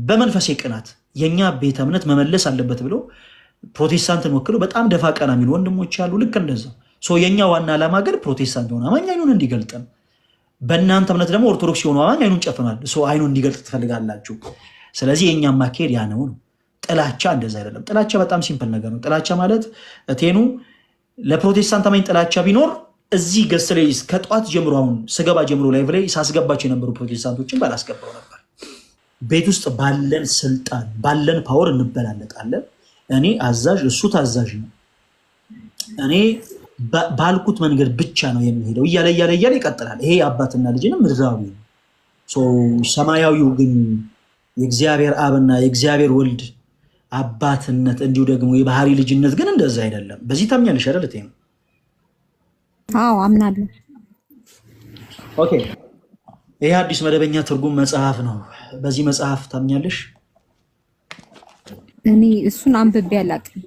በመንፈሴ ቅናት የኛ ቤተ እምነት መመለስ አለበት ብሎ ፕሮቴስታንትን ወክሎ በጣም ደፋ ቀና የሚሉ ወንድሞች አሉ። ልክ እንደዛ የኛ ዋና ዓላማ ግን ፕሮቴስታንት የሆነ አማኝ አይኑን እንዲገልጥን፣ በእናንተ እምነት ደግሞ ኦርቶዶክስ የሆኑ አማኝ አይኑን ጨፍናል። አይኑን እንዲገልጥ ትፈልጋላችሁ። ስለዚህ የኛ ማካሄድ ያ ነው። ጥላቻ እንደዛ አይደለም። ጥላቻ በጣም ሲምፕል ነገር ነው። ጥላቻ ማለት እቴኑ ለፕሮቴስታንት አማኝ ጥላቻ ቢኖር እዚህ ገስ ላይ ከጧት ጀምሮ አሁን ስገባ ጀምሮ ላይ ብላይ ሳስገባቸው የነበሩ ፕሮቴስታንቶችን ባላስገባው ነበር። ቤት ውስጥ ባለን ስልጣን ባለን ፓወር እንበላለጣለን። እኔ አዛዥ፣ እሱ ታዛዥ ነው። እኔ ባልኩት መንገድ ብቻ ነው የሚሄደው እያለ ይቀጥላል። ይሄ አባትና ልጅንም ምድራዊ ነው። ሰማያዊው ግን የእግዚአብሔር አብና የእግዚአብሔር ወልድ አባትነት እንዲሁ ደግሞ የባህሪ ልጅነት ግን እንደዛ አይደለም። በዚህ ታምኛለሽ አይደል? እቴ ነው። አዎ አምናለሁ። ኦኬ፣ ይሄ አዲስ መደበኛ ትርጉም መጽሐፍ ነው። በዚህ መጽሐፍ ታምኛለሽ? እኔ እሱን አንብቤ አላውቅም።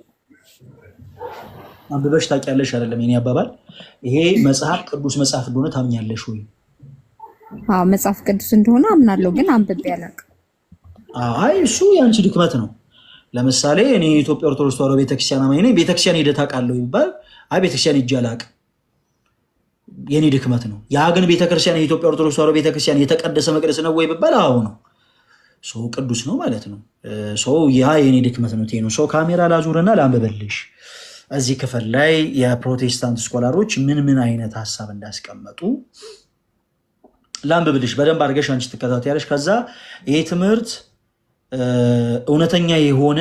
አንብበሽ ታውቂያለሽ አይደለም? የኔ አባባል ይሄ መጽሐፍ ቅዱስ መጽሐፍ እንደሆነ ታምኛለሽ ወይ? አዎ መጽሐፍ ቅዱስ እንደሆነ አምናለሁ፣ ግን አንብቤ አላውቅም። አይ እሱ የአንቺ ድክመት ነው። ለምሳሌ እኔ የኢትዮጵያ ኦርቶዶክስ ተዋሕዶ ቤተክርስቲያን አማኝ ነኝ። ቤተክርስቲያን ሄደህ ታውቃለህ ይባል፣ አይ ቤተክርስቲያን ሄጄ አላውቅም፣ የኔ ድክመት ነው። ያ ግን ቤተክርስቲያን የኢትዮጵያ ኦርቶዶክስ ተዋሕዶ ቤተክርስቲያን የተቀደሰ መቅደስ ነው ወይ ይባል፣ አዎ ነው። ቅዱስ ነው ማለት ነው። ያ የኔ ድክመት ነው። ካሜራ ላዙርና ላንብብልሽ እዚህ ክፍል ላይ የፕሮቴስታንት ስኮላሮች ምን አይነት ሀሳብ እንዳስቀመጡ ላንብብልሽ። በደንብ አድርገሽ አንቺ ትከታተያለሽ። ከዛ ይሄ ትምህርት እውነተኛ የሆነ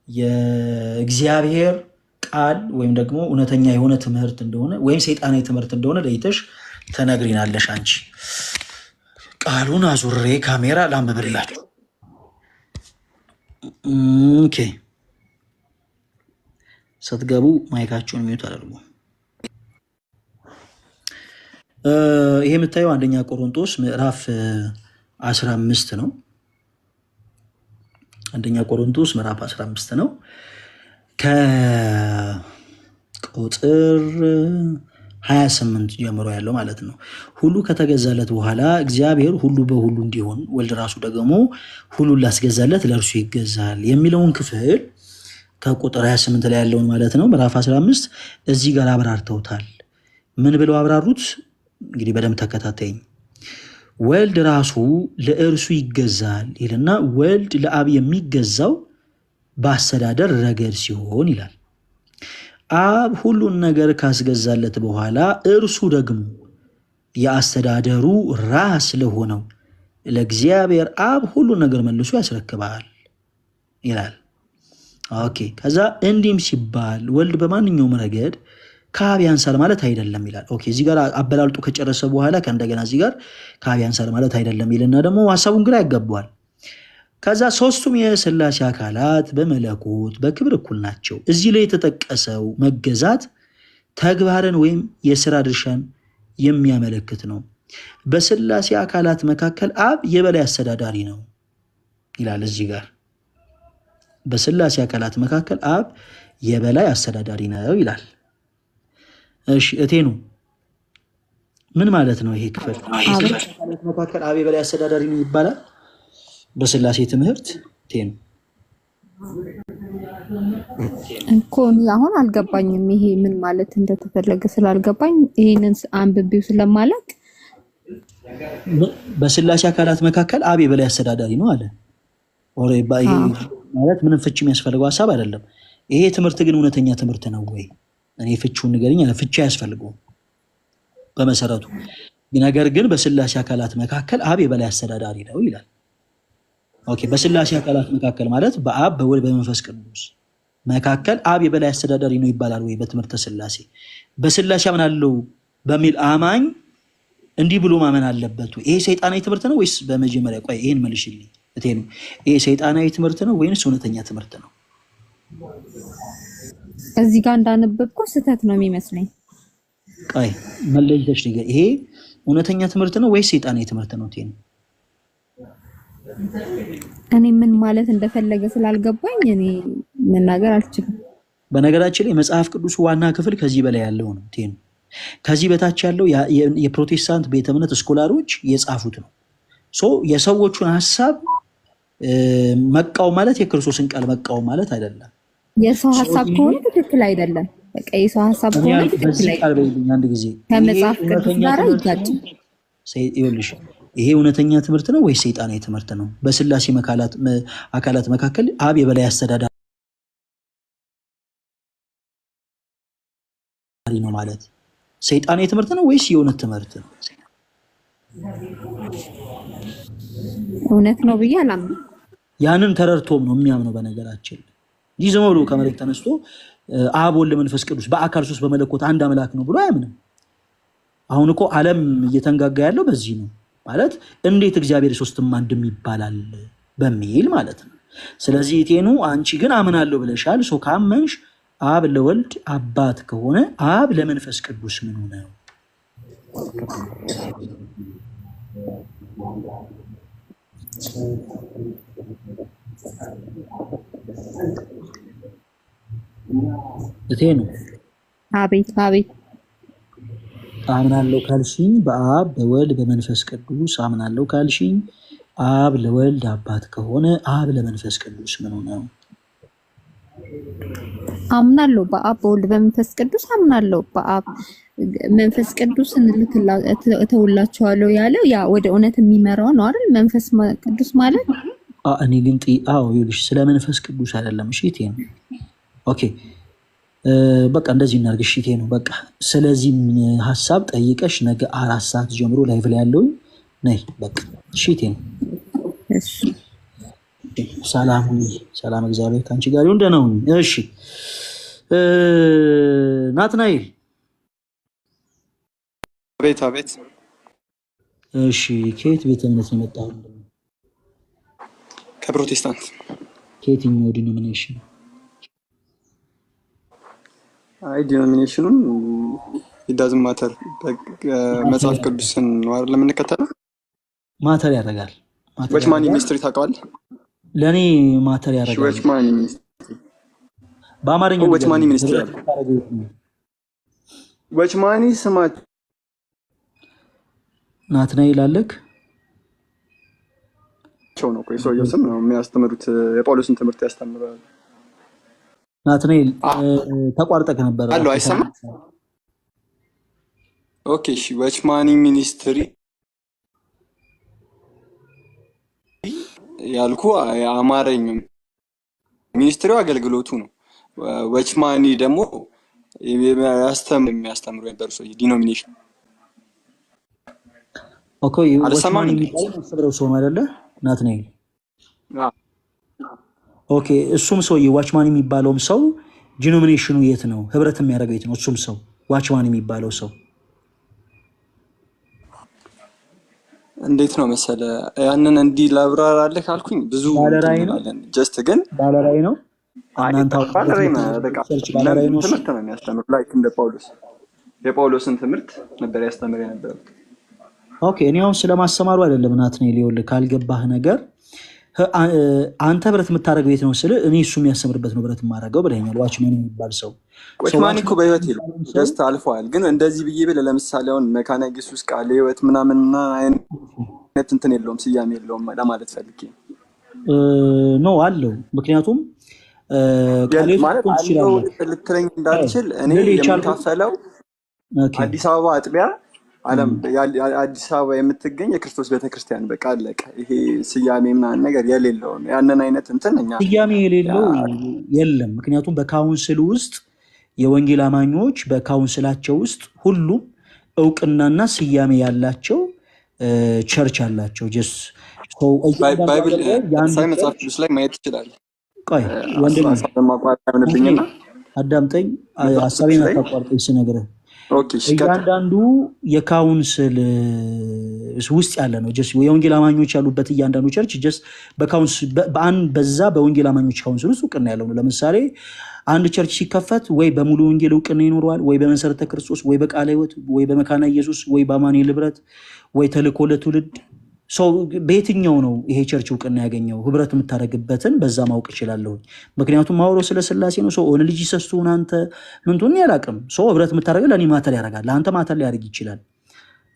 የእግዚአብሔር ቃል ወይም ደግሞ እውነተኛ የሆነ ትምህርት እንደሆነ ወይም ሰይጣናዊ ትምህርት እንደሆነ ለይተሽ ተነግሪናለሽ። አንቺ ቃሉን አዙሬ ካሜራ ላንብብላችሁ። ኦኬ፣ ስትገቡ ማይካችሁን ሚዩት አድርጉ። ይሄ የምታየው አንደኛ ቆሮንቶስ ምዕራፍ 15 ነው። አንደኛ ቆሮንቶስ ምዕራፍ 15 ነው። ከቁጥር 28 ጀምሮ ያለው ማለት ነው። ሁሉ ከተገዛለት በኋላ እግዚአብሔር ሁሉ በሁሉ እንዲሆን ወልድ ራሱ ደግሞ ሁሉን ላስገዛለት ለእርሱ ይገዛል የሚለውን ክፍል ከቁጥር 28 ላይ ያለውን ማለት ነው ምዕራፍ 15 እዚህ ጋር አብራርተውታል። ምን ብለው አብራሩት? እንግዲህ በደንብ ተከታተይኝ። ወልድ ራሱ ለእርሱ ይገዛል ይልና ወልድ ለአብ የሚገዛው በአስተዳደር ረገድ ሲሆን ይላል። አብ ሁሉን ነገር ካስገዛለት በኋላ እርሱ ደግሞ የአስተዳደሩ ራስ ለሆነው ለእግዚአብሔር አብ ሁሉን ነገር መልሶ ያስረክባል ይላል። ኦኬ፣ ከዛ እንዲህም ሲባል ወልድ በማንኛውም ረገድ ከአብ ያንሳል ማለት አይደለም ይላል። ኦኬ፣ እዚህ ጋር አበላልጡ ከጨረሰ በኋላ ከእንደገና እዚህ ጋር ከአብ ያንሳል ማለት አይደለም ይልና ደግሞ ሐሳቡን ግራ ያጋባዋል። ከዛ ሶስቱም የሥላሴ አካላት በመለኮት በክብር እኩል ናቸው። እዚህ ላይ የተጠቀሰው መገዛት ተግባርን ወይም የሥራ ድርሻን የሚያመለክት ነው። በሥላሴ አካላት መካከል አብ የበላይ አስተዳዳሪ ነው ይላል። እዚህ ጋር በሥላሴ አካላት መካከል አብ የበላይ አስተዳዳሪ ነው ይላል። እሺ እቴኑ ምን ማለት ነው ይሄ ክፍል? በሥላሴ አካላት መካከል አብ የበላይ አስተዳዳሪ ነው ይባላል በሥላሴ ትምህርት? እቴኑ እኮ እኔ አሁን አልገባኝም። ይሄ ምን ማለት እንደተፈለገ ስላልገባኝ ይሄንን አንብቤው ስለማላቅ በሥላሴ አካላት መካከል አብ የበላይ አስተዳዳሪ ነው አለ። ማለት ምንም ፍቺ የሚያስፈልገው ሀሳብ አይደለም። ይሄ ትምህርት ግን እውነተኛ ትምህርት ነው ወይ? እኔ ፍቺውን ንገረኝ አለ። ፍቺ አያስፈልገውም በመሰረቱ። ነገር ግን በሥላሴ አካላት መካከል አብ የበላይ አስተዳዳሪ ነው ይላል። ኦኬ፣ በሥላሴ አካላት መካከል ማለት በአብ በወልድ በመንፈስ ቅዱስ መካከል አብ የበላይ አስተዳዳሪ ነው ይባላል ወይ? በትምህርተ ሥላሴ በሥላሴ አምናለሁ በሚል አማኝ እንዲህ ብሎ ማመን አለበት ወይ? ይሄ ሰይጣናዊ ትምህርት ነው ወይስ? በመጀመሪያ ቆይ ይሄን መልሽልኝ እቴኑ። ይሄ ሰይጣናዊ ትምህርት ነው ወይስ እውነተኛ ትምህርት ነው? እዚህ ጋር እንዳነበብኩ ስህተት ነው የሚመስለኝ። ቆይ መለየትሽ ነገር ይሄ እውነተኛ ትምህርት ነው ወይስ ሰይጣናዊ ትምህርት ነው? እቴኑ እኔ ምን ማለት እንደፈለገ ስላልገባኝ እኔ መናገር አልችልም። በነገራችን ላይ መጽሐፍ ቅዱስ ዋና ክፍል ከዚህ በላይ ያለው ነው። እቴኑ ከዚህ በታች ያለው የፕሮቴስታንት ቤተ እምነት ስኮላሮች የጻፉት ነው። የሰዎቹን ሀሳብ መቃወም ማለት የክርስቶስን ቃል መቃወም ማለት አይደለም። የሰው ሐሳብ ከሆነ ትክክል አይደለም። በቃ የሰው ሐሳብ ከሆነ ትክክል አይደለም። አንድ ጊዜ ከመጽሐፍ ቅዱስ ጋር ይጋጭ። ይኸውልሽ ይሄ እውነተኛ ትምህርት ነው ወይስ ሰይጣናዊ ትምህርት ነው? በስላሴ አካላት መካከል አብ የበላይ አስተዳዳሪ ነው ማለት ሰይጣናዊ ትምህርት ነው ወይስ የእውነት ትምህርት ነው? እውነት ነው ብዬ አላምንም። ያንን ተረድቶም ነው የሚያምነው። በነገራችን ይህ ዝም ብሎ ከመሬት ተነስቶ አብ ወልድ መንፈስ ቅዱስ በአካል ሶስት በመለኮት አንድ አምላክ ነው ብሎ አያምንም። አሁን እኮ ዓለም እየተንጋጋ ያለው በዚህ ነው ማለት እንዴት እግዚአብሔር ሶስትም አንድም ይባላል በሚል ማለት ነው። ስለዚህ እቴኑ አንቺ ግን አምናለሁ ብለሻል። ሶ ካመንሽ አብ ለወልድ አባት ከሆነ አብ ለመንፈስ ቅዱስ ምን ነው? እቴኑ አቤት አቤት አምናለሁ ካልሽኝ በአብ በወልድ በመንፈስ ቅዱስ አምናለሁ ካልሽኝ አብ ለወልድ አባት ከሆነ አብ ለመንፈስ ቅዱስ ምን ነው? አምናለሁ በአብ በወልድ በመንፈስ ቅዱስ አምናለሁ። በአብ መንፈስ ቅዱስን እተውላቸዋለሁ ያለው ያ ወደ እውነት የሚመራው ነው አይደል? መንፈስ ቅዱስ ማለት እኔ ግን ይኸውልሽ ስለ መንፈስ ቅዱስ አይደለም። እሺ እቴኑ ኦኬ በቃ እንደዚህ እናድርግ። እሺ እቴኑ በቃ ስለዚህ ሐሳብ ጠይቀሽ ነገ 4 ሰዓት ጀምሮ ላይቭ ላይ ያለው ነይ በቃ እሺ እቴኑ እሺ ሰላም እግዚአብሔር ካንቺ ጋር ይሁን። ደህና ሁኚ። እሺ ናትናኤል አቤት እሺ ከየት ቤተ እምነት ነው የመጣው? ከፕሮቴስታንት። ከየትኛው ዲኖሚኔሽን? ዲኖሚኔሽኑን ዳዝም ማተር መጽሐፍ ቅዱስን ነው አይደል የምንከተለው? ማተር ያደርጋል። ወችማኒ ሚኒስትሪ ታውቀዋለህ? ለኔ ማተር ያደርጋል። ወችማኒ ሚኒስትሪ በአማርኛ ወችማኒ ሚኒስትሪ ወችማኒ ስማቸው ናትናኤል አለክ ነው እኮ የሰውየው ስም ነው የሚያስተምሩት። የጳውሎስን ትምህርት ያስተምራሉ። ናትናኤል ተቋርጠክ ነበር አሎ አይሰማም? ኦኬ እሺ ወችማኒ ሚኒስትሪ ያልኩ አማርኛው ሚኒስትሪው አገልግሎቱ ነው። ወችማኒ ደግሞ የሚያስተምሩ የነበሩ ሰው ዲኖሚኔሽን ኦኬ ወችማኒ የሚባለው ሰው አይደለ ናትናኤል? ኦኬ እሱም ሰው ዋችማኒ የሚባለውም ሰው ዲኖሚኔሽኑ የት ነው? ህብረት የሚያደርገው የት ነው? እሱም ሰው ዋችማኒ የሚባለው ሰው እንዴት ነው መሰለ ያንን እንዲህ ላብራራልህ ካልኩኝ ብዙ ጀስት ግን ባለራዕይ ነው። እናንተ ባለራዕይ ነው ትምህርት ነው የሚያስተምር ላይክ እንደ ጳውሎስ የጳውሎስን ትምህርት ነበር ያስተምር የነበረው። ኦኬ እኔ አሁን ስለማስተማሩ አይደለም ናትናኤል፣ ይኸውልህ ካልገባህ ነገር አንተ ብረት የምታደርገው የት ነው ስለ እኔ እሱ የሚያስተምርበት ነው ብረት የማደርገው ብለኛል። ዋችማኒ የሚባል ሰው ዋችማኒ እኮ በህይወት የለም ጀስት አልፏል። ግን እንደዚህ ብዬ ብለህ ለምሳሌ አሁን መካነ ኢየሱስ ቃለ ህይወት ምናምንና አይነት እንትን የለውም ስያሜ የለውም ለማለት ፈልጌ ነው አለው። ምክንያቱም ማለት አለው ልትለኝ እንዳልችል እኔ የምካፈለው አዲስ አበባ አጥቢያ ዓለም አዲስ አበባ የምትገኝ የክርስቶስ ቤተክርስቲያን በቃ አለቀ። ይሄ ስያሜ ምናምን ነገር የሌለው ያንን አይነት እንትንኛ ስያሜ የሌለው የለም። ምክንያቱም በካውንስል ውስጥ የወንጌል አማኞች በካውንስላቸው ውስጥ ሁሉም እውቅናና ስያሜ ያላቸው ቸርች አላቸው። ጀስ ባይብል መጽሐፍ ቅዱስ ላይ ማየት ይችላል። ቆይ ወንድም አዳምጠኝ፣ ሐሳቤን አታቋርጠኝ ስነግርህ። እያንዳንዱ የካውንስል ውስጥ ያለ ነው። ጀስ የወንጌል አማኞች ያሉበት እያንዳንዱ ቸርች ጀስ በካውንስል በዛ በወንጌል አማኞች ካውንስል ውስጥ እውቅና ያለው ነው። ለምሳሌ አንድ ቸርች ሲከፈት ወይ በሙሉ ወንጌል እውቅና ይኖረዋል፣ ወይ በመሰረተ ክርስቶስ፣ ወይ በቃለ ሕይወት፣ ወይ በመካነ ኢየሱስ፣ ወይ በአማኑኤል ህብረት፣ ወይ ተልእኮ ለትውልድ ሰው በየትኛው ነው ይሄ ቸርች እውቅና ያገኘው? ህብረት የምታደርግበትን በዛ ማወቅ ይችላለሁ። ምክንያቱም ማውሮ ስለ ስላሴ ነው። ሰው ኦን ልጅ ሰስቱን አንተ ምን ትሆን ያላቅም ሰው ህብረት የምታደርገው ለኔ ማተር ያደርጋል፣ ለአንተ ማተር ሊያደርግ ይችላል።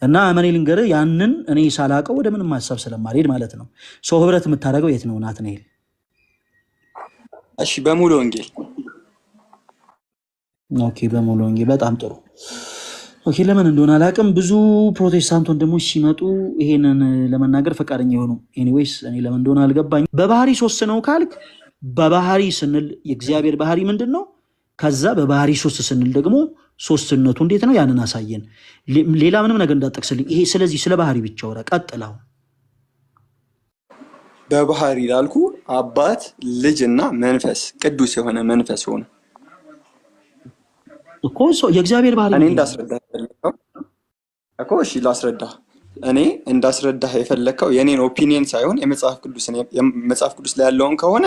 እና እመኔ ልንገርህ ያንን እኔ ሳላቀው ወደ ምንም ሀሳብ ስለማልሄድ ማለት ነው። ሰው ህብረት የምታደርገው የት ነው ናትናኤል? እሺ በሙሉ ወንጌል። ኦኬ በሙሉ ወንጌል በጣም ጥሩ። ኦኬ ለምን እንደሆነ አላውቅም። ብዙ ፕሮቴስታንት ወንድሞች ሲመጡ ይሄንን ለመናገር ፈቃደኛ የሆኑ ኤኒዌይስ እኔ ለምን እንደሆነ አልገባኝ። በባህሪ ሶስት ነው ካልክ በባህሪ ስንል የእግዚአብሔር ባህሪ ምንድን ነው? ከዛ በባህሪ ሶስት ስንል ደግሞ ሶስትነቱ እንዴት ነው? ያንን አሳየን። ሌላ ምንም ነገር እንዳጠቅስልኝ ይሄ። ስለዚህ ስለ ባህሪ ብቻ ወራ ቀጥላው። በባህሪ ላልኩ አባት ልጅ እና መንፈስ ቅዱስ የሆነ መንፈስ ሆነ እኮ የእግዚአብሔር ባህሪ እኔ እንዳስረዳ እኮ። እሺ ላስረዳ። እኔ እንዳስረዳ የፈለከው የኔን ኦፒኒየን ሳይሆን መጽሐፍ ቅዱስ ላይ ያለውን ከሆነ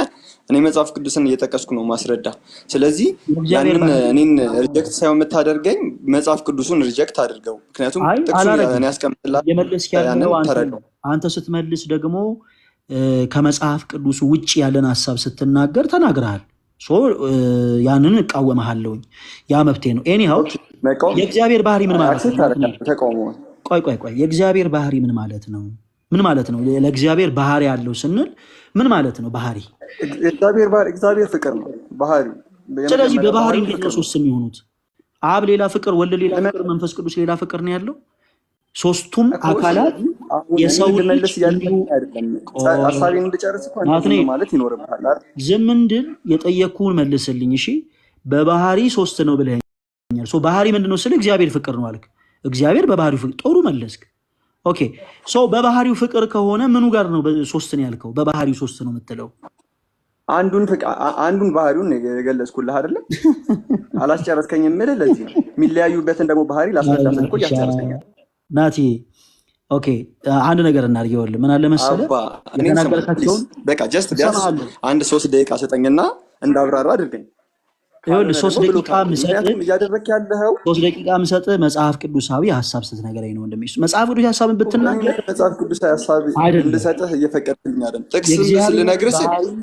እኔ መጽሐፍ ቅዱስን እየጠቀስኩ ነው ማስረዳ። ስለዚህ ያንን እኔን ሪጀክት ሳይሆን የምታደርገኝ መጽሐፍ ቅዱሱን ሪጀክት አድርገው። ምክንያቱም ጥቅሱን እኔ ያስቀምጥልሃለሁ። አንተ ስትመልስ ደግሞ ከመጽሐፍ ቅዱስ ውጭ ያለን ሀሳብ ስትናገር ተናግረሃል። ያንን እቃወምሃለሁኝ። ያ መብቴ ነው። ኤኒሃው የእግዚአብሔር ባህሪ ምን ማለት ነው? ቆይ የእግዚአብሔር ባህሪ ምን ማለት ነው? ምን ማለት ነው? ለእግዚአብሔር ባህሪ ያለው ስንል ምን ማለት ነው? ባህሪ እግዚአብሔር ፍቅር ነው ባህሪ። ስለዚህ በባህሪ እንዴት ነው ሶስት የሚሆኑት? አብ ሌላ ፍቅር፣ ወልድ ሌላ ፍቅር፣ መንፈስ ቅዱስ ሌላ ፍቅር ነው ያለው። ሶስቱም አካላት የሰው ልጅ ሐሳቤን እንድጨርስ ማለት ይኖርብሃል። ዝም እንድል የጠየቅኩህን መልስልኝ። እሺ በባህሪ ሶስት ነው ብለኸኛል። ባህሪ ምንድነው ስለ እግዚአብሔር ፍቅር ነው አልክ። እግዚአብሔር በባህሪው ፍቅር፣ ጥሩ መለስክ። ኦኬ በባህሪው ፍቅር ከሆነ ምኑ ጋር ነው ሶስት ነው ያልከው? በባህሪው ሶስት ነው የምትለው አንዱን ባህሪውን የገለጽኩልህ አይደለም? አላስጨረስከኝም የምልህ ለዚህ ነው። የሚለያዩበትን ደግሞ ባህሪ ላስረዳ ስልኩ ያስጨርሰኛል ናቲ። ኦኬ አንድ ነገር እናድርገውልህ። ምን አለ መሰለህ የተናገርካቸውን በቃ ጀስት ቢያንስ አንድ 3 ደቂቃ ስጠኝና እንዳብራራ አድርገኝ። ይኸውልህ 3 ደቂቃ ምሰጥህ መጽሐፍ ቅዱሳዊ ሀሳብ ስትነግረኝ ነው እንደሚስ መጽሐፍ ቅዱሳዊ ሀሳብን ብትናገር መጽሐፍ ቅዱሳዊ ሀሳብ እንድሰጥህ እየፈቀድክልኝ አይደል? ጥቅስ ልነግርህ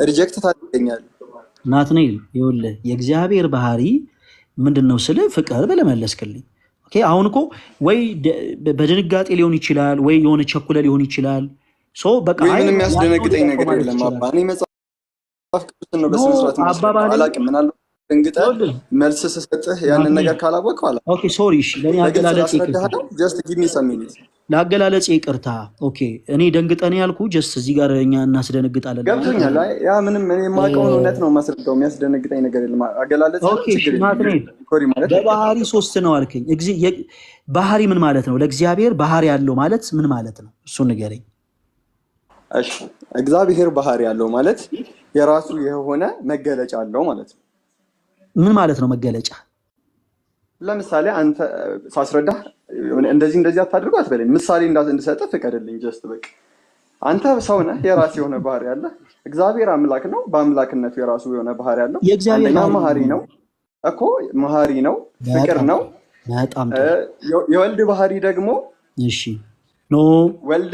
ሪጀክት ታደርገኛለህ። ናትናኤል ይኸውልህ የእግዚአብሔር ባህሪ ምንድነው ስልህ ፍቅር ብለህ መለስክልኝ። ኦኬ አሁን እኮ ወይ በድንጋጤ ሊሆን ይችላል ወይ የሆነ ቸኩለ ሊሆን ይችላል። በቃ ምንም የሚያስደነግጠኝ ነገር የለም። አባ እኔ መጽሐፍ ቅዱስን ነው በስነ ስርዓት አላውቅም። ምናልባት ደንግጠህ መልስ ስሰጥህ ያንን ነገር ካላወቅኸው አላ ኦኬ ሶሪ። እሺ ለኔ አገላለጽ ይቅርታ፣ ጀስት ጊቭ ሚ ሰም ሚኒት ለአገላለጽ ይቅርታ። ኦኬ እኔ ደንግጠን ያልኩ ጀስት እዚህ ጋር እኛ እናስደነግጣለን። ገብቶኛል። ያ ምንም እኔ የማውቀውን እውነት ነው ማስረዳው። የሚያስደነግጠኝ ነገር የለም። አገላለጽ ችግር የለም። በባህሪ ሶስት ነው አልከኝ። ባህሪ ምን ማለት ነው? ለእግዚአብሔር ባህሪ ያለው ማለት ምን ማለት ነው? እሱን ንገረኝ። እሺ እግዚአብሔር ባህሪ ያለው ማለት የራሱ የሆነ መገለጫ አለው ማለት ነው። ምን ማለት ነው መገለጫ? ለምሳሌ አንተ ሳስረዳህ እንደዚህ አታድርጉ አትበለኝ። ምሳሌ እንድሰጥህ ፍቀድልኝ። ጀስት በቃ አንተ ሰው ነህ፣ የራስ የሆነ ባህሪ አለ። እግዚአብሔር አምላክ ነው። በአምላክነቱ የራሱ የሆነ ባህሪ አለው። የእግዚአብሔር መሐሪ ነው እኮ መሐሪ ነው፣ ፍቅር ነው። በጣም የወልድ ባህሪ ደግሞ እሺ ኖ ወልድ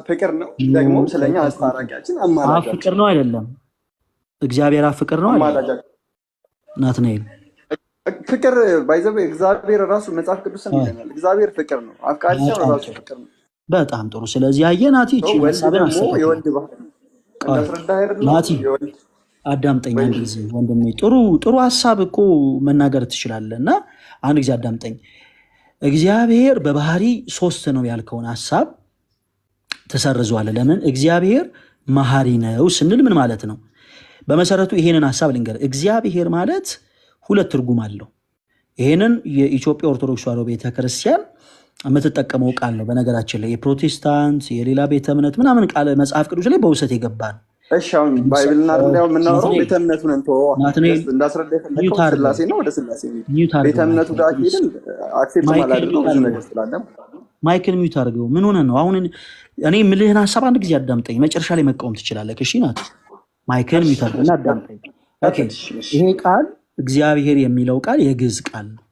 ፍቅር ነው። ደግሞ ስለኛ አስታራቂያችን አማላጅ ፍቅር ነው አይደለም? እግዚአብሔር ፍቅር ነው አይደለም? ናትናኤል ፍቅር ባይዘው እግዚአብሔር ራሱ መጽሐፍ ቅዱስን ይለናል። እግዚአብሔር ፍቅር ነው፣ አፍቃሪ ነው፣ ራሱ ፍቅር ነው። በጣም ጥሩ። ስለዚህ አየናቲ እቺ ሐሳብን አሰፈ የወልድ ባህሪ እንዳስረዳህ አይደለም? ናቲ አዳምጠኝ አንድ ጊዜ ወንድሜ። ጥሩ ሐሳብ እኮ መናገር ትችላለህ እና አንድ ጊዜ አዳምጠኝ። እግዚአብሔር በባህሪ ሶስት ነው ያልከውን ሐሳብ ተሰርዟል። ለምን? እግዚአብሔር መሐሪ ነው ስንል ምን ማለት ነው? በመሰረቱ ይሄንን ሐሳብ ልንገር። እግዚአብሔር ማለት ሁለት ትርጉም አለው። ይሄንን የኢትዮጵያ ኦርቶዶክስ ተዋሕዶ ቤተክርስቲያን የምትጠቀመው ቃል ነው። በነገራችን ላይ የፕሮቴስታንት የሌላ ቤተ እምነት ምናምን ቃል መጽሐፍ ቅዱስ ላይ በውሰት የገባ ነው። እሺ አሁን ባይብልና አይደል የምናወራው? ቤተ እምነቱን እንዳስረዳ የፈለከው ስላሴ ነው። ወደ ስላሴ ነው። ቤተ እምነቱ ጋር ሄደን አክሴፕት ማላደርገው ብዙ ነገር ስላለ ማይክል ሚውት አድርገው። ምን ሆነ ነው አሁን? እኔ የምልህን ሐሳብ አንድ ጊዜ አዳምጠኝ። መጨረሻ ላይ መቃወም ትችላለህ። እሺ ናት ማይክል ሚውት አድርገውና አዳምጠኝ። ኦኬ ይሄ ቃል እግዚአብሔር የሚለው ቃል የግዕዝ ቃል ነው።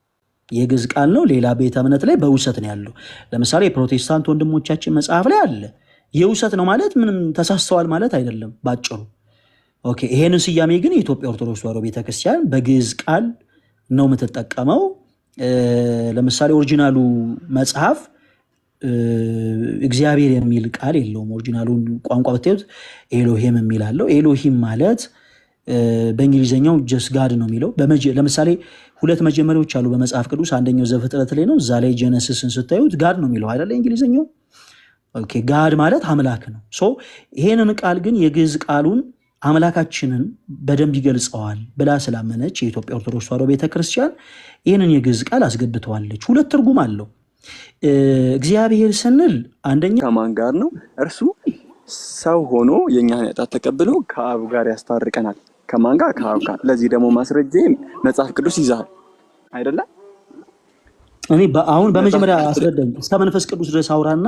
የግዕዝ ቃል ነው። ሌላ ቤተ እምነት ላይ በውሰት ነው ያለው። ለምሳሌ የፕሮቴስታንት ወንድሞቻችን መጽሐፍ ላይ አለ። የውሰት ነው ማለት ምንም ተሳስተዋል ማለት አይደለም ባጭሩ። ኦኬ ይሄንን ስያሜ ግን የኢትዮጵያ ኦርቶዶክስ ተዋሕዶ ቤተክርስቲያን በግዕዝ ቃል ነው የምትጠቀመው። ለምሳሌ ኦሪጂናሉ መጽሐፍ እግዚአብሔር የሚል ቃል የለውም። ኦሪጂናሉን ቋንቋ ብታዩት ኤሎሄም የሚል አለው። ኤሎሂም ማለት በእንግሊዝኛው ጀስ ጋድ ነው የሚለው። ለምሳሌ ሁለት መጀመሪያዎች አሉ በመጽሐፍ ቅዱስ። አንደኛው ዘፍጥረት ላይ ነው። እዛ ላይ ጀነሲስን ስታዩት ጋድ ነው የሚለው አይደለ? እንግሊዝኛው ጋድ ማለት አምላክ ነው። ይሄንን ቃል ግን የግዕዝ ቃሉን አምላካችንን በደንብ ይገልጸዋል ብላ ስላመነች የኢትዮጵያ ኦርቶዶክስ ተዋሕዶ ቤተክርስቲያን ይህንን የግዕዝ ቃል አስገብተዋለች። ሁለት ትርጉም አለው። እግዚአብሔር ስንል አንደኛ ከማን ጋር ነው? እርሱ ሰው ሆኖ የእኛን ኃጢአት ተቀብሎ ከአብ ጋር ያስታርቀናል። ከማን ጋር? ከአብ ጋር። ለዚህ ደግሞ ማስረጃ መጽሐፍ ቅዱስ ይዛል አይደለ? እኔ አሁን በመጀመሪያ አስረዳኝ። እስከ መንፈስ ቅዱስ ድረስ አውራና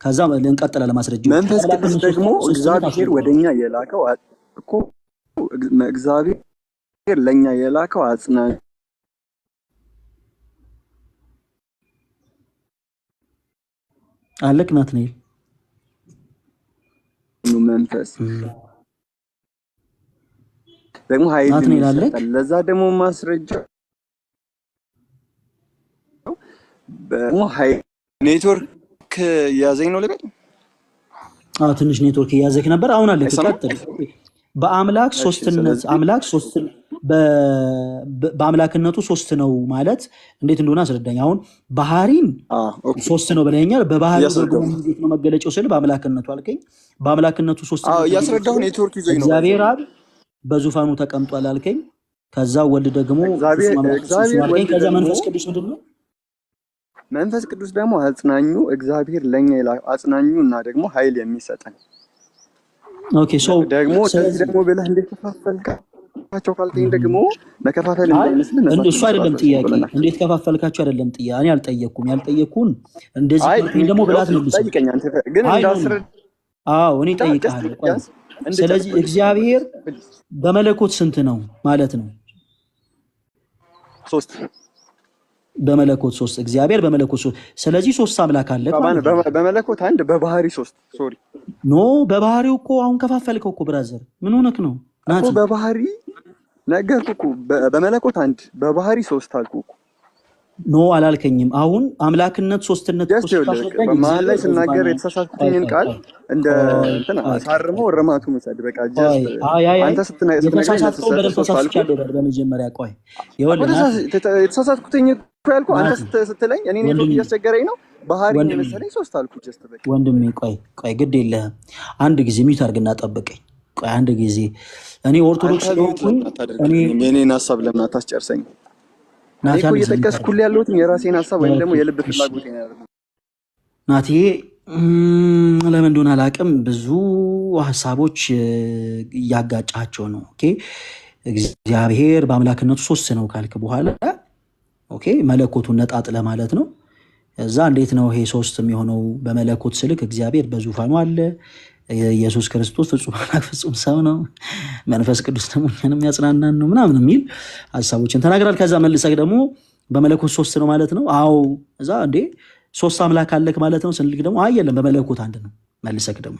ከዛ እንቀጥላለን ማስረጃ። መንፈስ ቅዱስ ደግሞ እግዚአብሔር ወደኛ የላከው እኮ እግዚአብሔር ለኛ የላከው አጽናኝ አለክ ናትናኤል መንፈስ ደግሞ ኃይል ይሰጣል። ለዛ ደግሞ ማስረጃ ደግሞ ኃይል ኔትወርክ ያዘኝ ነው ልበል። ትንሽ ኔትወርክ ያዘክ ነበር። አሁን አለክ ቀጥል። በአምላክ ሶስትነት አምላክ ሶስት በአምላክነቱ ሶስት ነው ማለት እንዴት እንደሆነ አስረዳኝ። አሁን ባህሪን ሶስት ነው ብለኛል። በባህሪው ደግሞ እንዴት ነው መገለጫው ስል በአምላክነቱ አልከኝ። በአምላክነቱ ሶስት ነው ያስረዳው ኔትወርክ ይዘኝ ነው። እግዚአብሔር አብ በዙፋኑ ተቀምጧል አልከኝ። ከዛ ወልድ ደግሞ ከዛ መንፈስ ቅዱስ ምንድን ነው? መንፈስ ቅዱስ ደግሞ አጽናኙ እግዚአብሔር ለኛ አጽናኙ እና ደግሞ ኃይል የሚሰጠን። ኦኬ ደግሞ ስለዚህ ደግሞ ብለህ እንዴት ከፋፈልካቸው ካልከኝ ደግሞ መከፋፈል እንዳይመስልህ እሱ አይደለም ጥያቄ። እንዴት ከፋፈልካቸው አይደለም ጥያቄ። እኔ አልጠየቅኩም። ያልጠየቅኩን እንደዚህ ካልከኝ ደግሞ ብላት ነው ጠይቀኝ አንተ ግን እንዳስረዳ። እኔ ጠይቀሃለሁ። ስለዚህ እግዚአብሔር በመለኮት ስንት ነው ማለት ነው? ሶስት በመለኮት ሶስት እግዚአብሔር በመለኮት ሶስት። ስለዚህ ሶስት አምላክ አለ። በመለኮት አንድ በባህሪ ሶስት። ሶሪ ኖ በባህሪው እኮ አሁን ከፋፈልከው እኮ ብራዘር፣ ምን ሆነክ ነው? ናቲ በባህሪ ነገርኩ እኮ በመለኮት አንድ በባህሪ ሶስት አልኩ እኮ። ኖ አላልከኝም። አሁን አምላክነት ሶስትነት እኮ በመሀል ላይ ስናገር የተሳሳትኩኝን ቃል እንደ እንትና አሳርመው እርማቱ መሰድ በቃ አንተ የተሳሳትከው በደንብ ተሳስቻለሁ። በመጀመሪያ ቆይ የተሳሳትኩትኝ እኮ ያልኩህ አንተ ስትለኝ እኔ ኔትወርክ እያስቸገረኝ ነው ባህሪ መሰለኝ ሶስት አልኩ። ጀስት በቃ ወንድሜ ቆይ ግድ የለህም። አንድ ጊዜ ሚውት አድርግና ጠብቀኝ። ቆይ አንድ ጊዜ እኔ ኦርቶዶክስ እኔ የኔን ሀሳብ ለምን አታስጨርሰኝ? ናቲ እኮ እየጠቀስኩልህ ያለሁት የራሴን ሀሳብ ወይም ደግሞ የልብ ፍላጎቴን ያደረኩት ናቲ ለምን እንደሆነ አላውቅም። ብዙ ሀሳቦች እያጋጫቸው ነው። ኦኬ እግዚአብሔር በአምላክነቱ ሶስት ነው ካልክ በኋላ ኦኬ መለኮቱን ነጣጥለ ማለት ነው። እዛ እንዴት ነው ይሄ ሶስት የሚሆነው? በመለኮት ስልክ እግዚአብሔር በዙፋኑ አለ። ኢየሱስ ክርስቶስ ፍጹም አምላክ ፍጹም ሰው ነው። መንፈስ ቅዱስ ደግሞ እኛን የሚያጽናናን ነው ምናምን የሚል ሀሳቦችን ተናግራል። ከዛ መልሰህ ደግሞ በመለኮት ሶስት ነው ማለት ነው። አዎ እዛ እንዴ ሶስት አምላክ አለክ ማለት ነው ስንልክ ደግሞ አይ የለም በመለኮት አንድ ነው። መልሰህ ደግሞ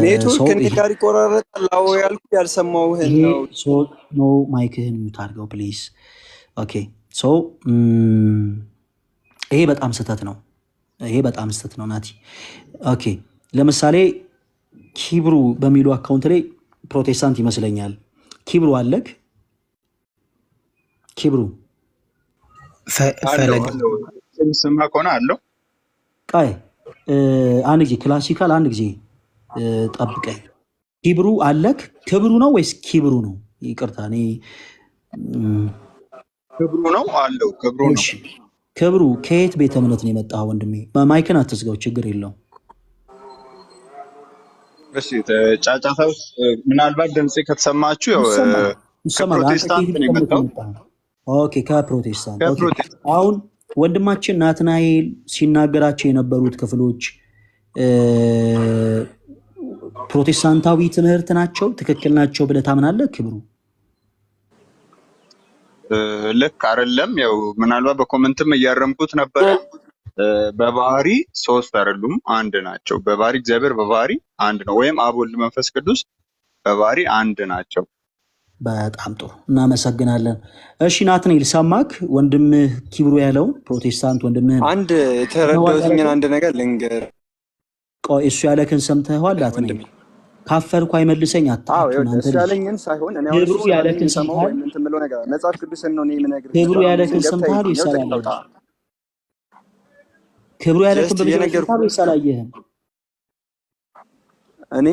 ኔትወርክ እኔ ጋር ይቆራረጣል። አዎ ያልኩህ ያልሰማሁህን ነው። ኖ ማይክህን ሚውት አድርገው ፕሊዝ። ኦኬ ይሄ በጣም ስህተት ነው። ይሄ በጣም ስህተት ነው ናቲ። ኦኬ ለምሳሌ ኪብሩ በሚሉ አካውንት ላይ ፕሮቴስታንት ይመስለኛል። ኪብሩ አለክ? ኪብሩ ስማ ከሆነ አለው። ቆይ አንድ ጊዜ ክላሲካል አንድ ጊዜ ጠብቀኝ። ኪብሩ አለክ? ክብሩ ነው ወይስ ኪብሩ ነው? ይቅርታ እኔ ክብሩ ነው አለው። ክብሩ ነው። ክብሩ ከየት ቤተ እምነት ነው የመጣው ወንድሜ? ማይክን አትዝጋው፣ ችግር የለውም። እሺ ጫጫታ ምናልባት ድምጼ ከተሰማችሁ ከፕሮቴስታንት ነው የመጣው። ኦኬ ከፕሮቴስታንት። አሁን ወንድማችን ናትናኤል ሲናገራቸው የነበሩት ክፍሎች ፕሮቴስታንታዊ ትምህርት ናቸው፣ ትክክል ናቸው ብለህ ታምናለህ? ክብሩ ልክ አይደለም። ያው ምናልባት በኮመንትም እያረምኩት ነበረ። በባህሪ ሶስት አይደሉም፣ አንድ ናቸው። በባህሪ እግዚአብሔር በባህሪ አንድ ነው፣ ወይም አብ ወልድ መንፈስ ቅዱስ በባህሪ አንድ ናቸው። በጣም ጥሩ እናመሰግናለን። እሺ ናትናኤል ሰማክ? ወንድምህ ኪብሩ ያለውን ፕሮቴስታንት ወንድምህ አንድ የተረዳሁትን አንድ ነገር ልንገር። ቆይ እሱ ያለክን ሰምተኸዋል? ናትናኤል ካፈርኩ አይመልሰኝ አታውቁ። እሱ ያለኝን ሳይሆን እኔ አሁን ክብሩ ያለክን ሰማው እንትን ብሎ ነገር መጽሐፍ ቅዱስን ነው እኔ የምነግርህ። ክብሩ ያለክን ሰምተሃል ይሰራል። ክብሩ ያለክን በመጀመሪያ ይሰራየህም እኔ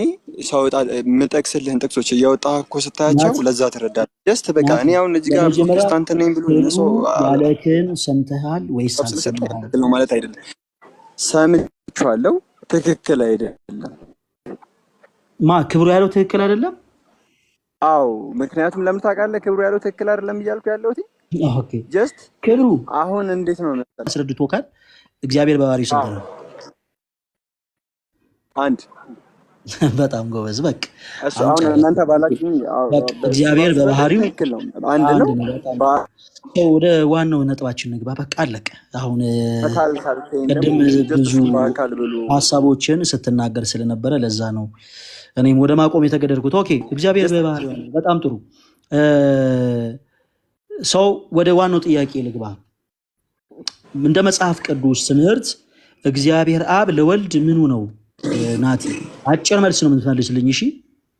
ሳውጣ የምጠቅስልህን ጥቅሶች እያወጣህ እኮ ስታያቸው ለዛ ትረዳለህ። ጀስት በቃ እኔ አሁን እዚህ ጋር ፕሮቴስታንት ነኝ ብሎ ሰው ያለክን ሰምተሃል ወይስ አልሰማህም ነው ማለት አይደለም። ሰምቼዋለሁ፣ ትክክል አይደለም። ክብሩ ያለው ትክክል አይደለም? አዎ፣ ምክንያቱም ለምን ታውቃለህ? ክብሩ ያለው ትክክል አይደለም እያልኩ ያለሁት ኦኬ። ጀስት ክብሩ አሁን እንዴት ነው መሰለህ አስረድቶካል። እግዚአብሔር በባህሪው ስንት ነው? አንድ። በጣም ጎበዝ። በቃ እሱ አሁን እናንተ ባላችሁ እግዚአብሔር በባህሪው አንድ ነው። ወደ ዋናው ነጥባችን ንግባ። በቃ አለቀ። አሁን ቅድም ብዙ ሀሳቦችን ስትናገር ስለነበረ ለዛ ነው እኔም ወደ ማቆም የተገደድኩት። ኦኬ፣ እግዚአብሔር በባህሪው በጣም ጥሩ። ሰው ወደ ዋናው ጥያቄ ልግባ። እንደ መጽሐፍ ቅዱስ ትምህርት እግዚአብሔር አብ ለወልድ ምኑ ነው? ናቲ አጭር መልስ ነው የምትመልስልኝ። እሺ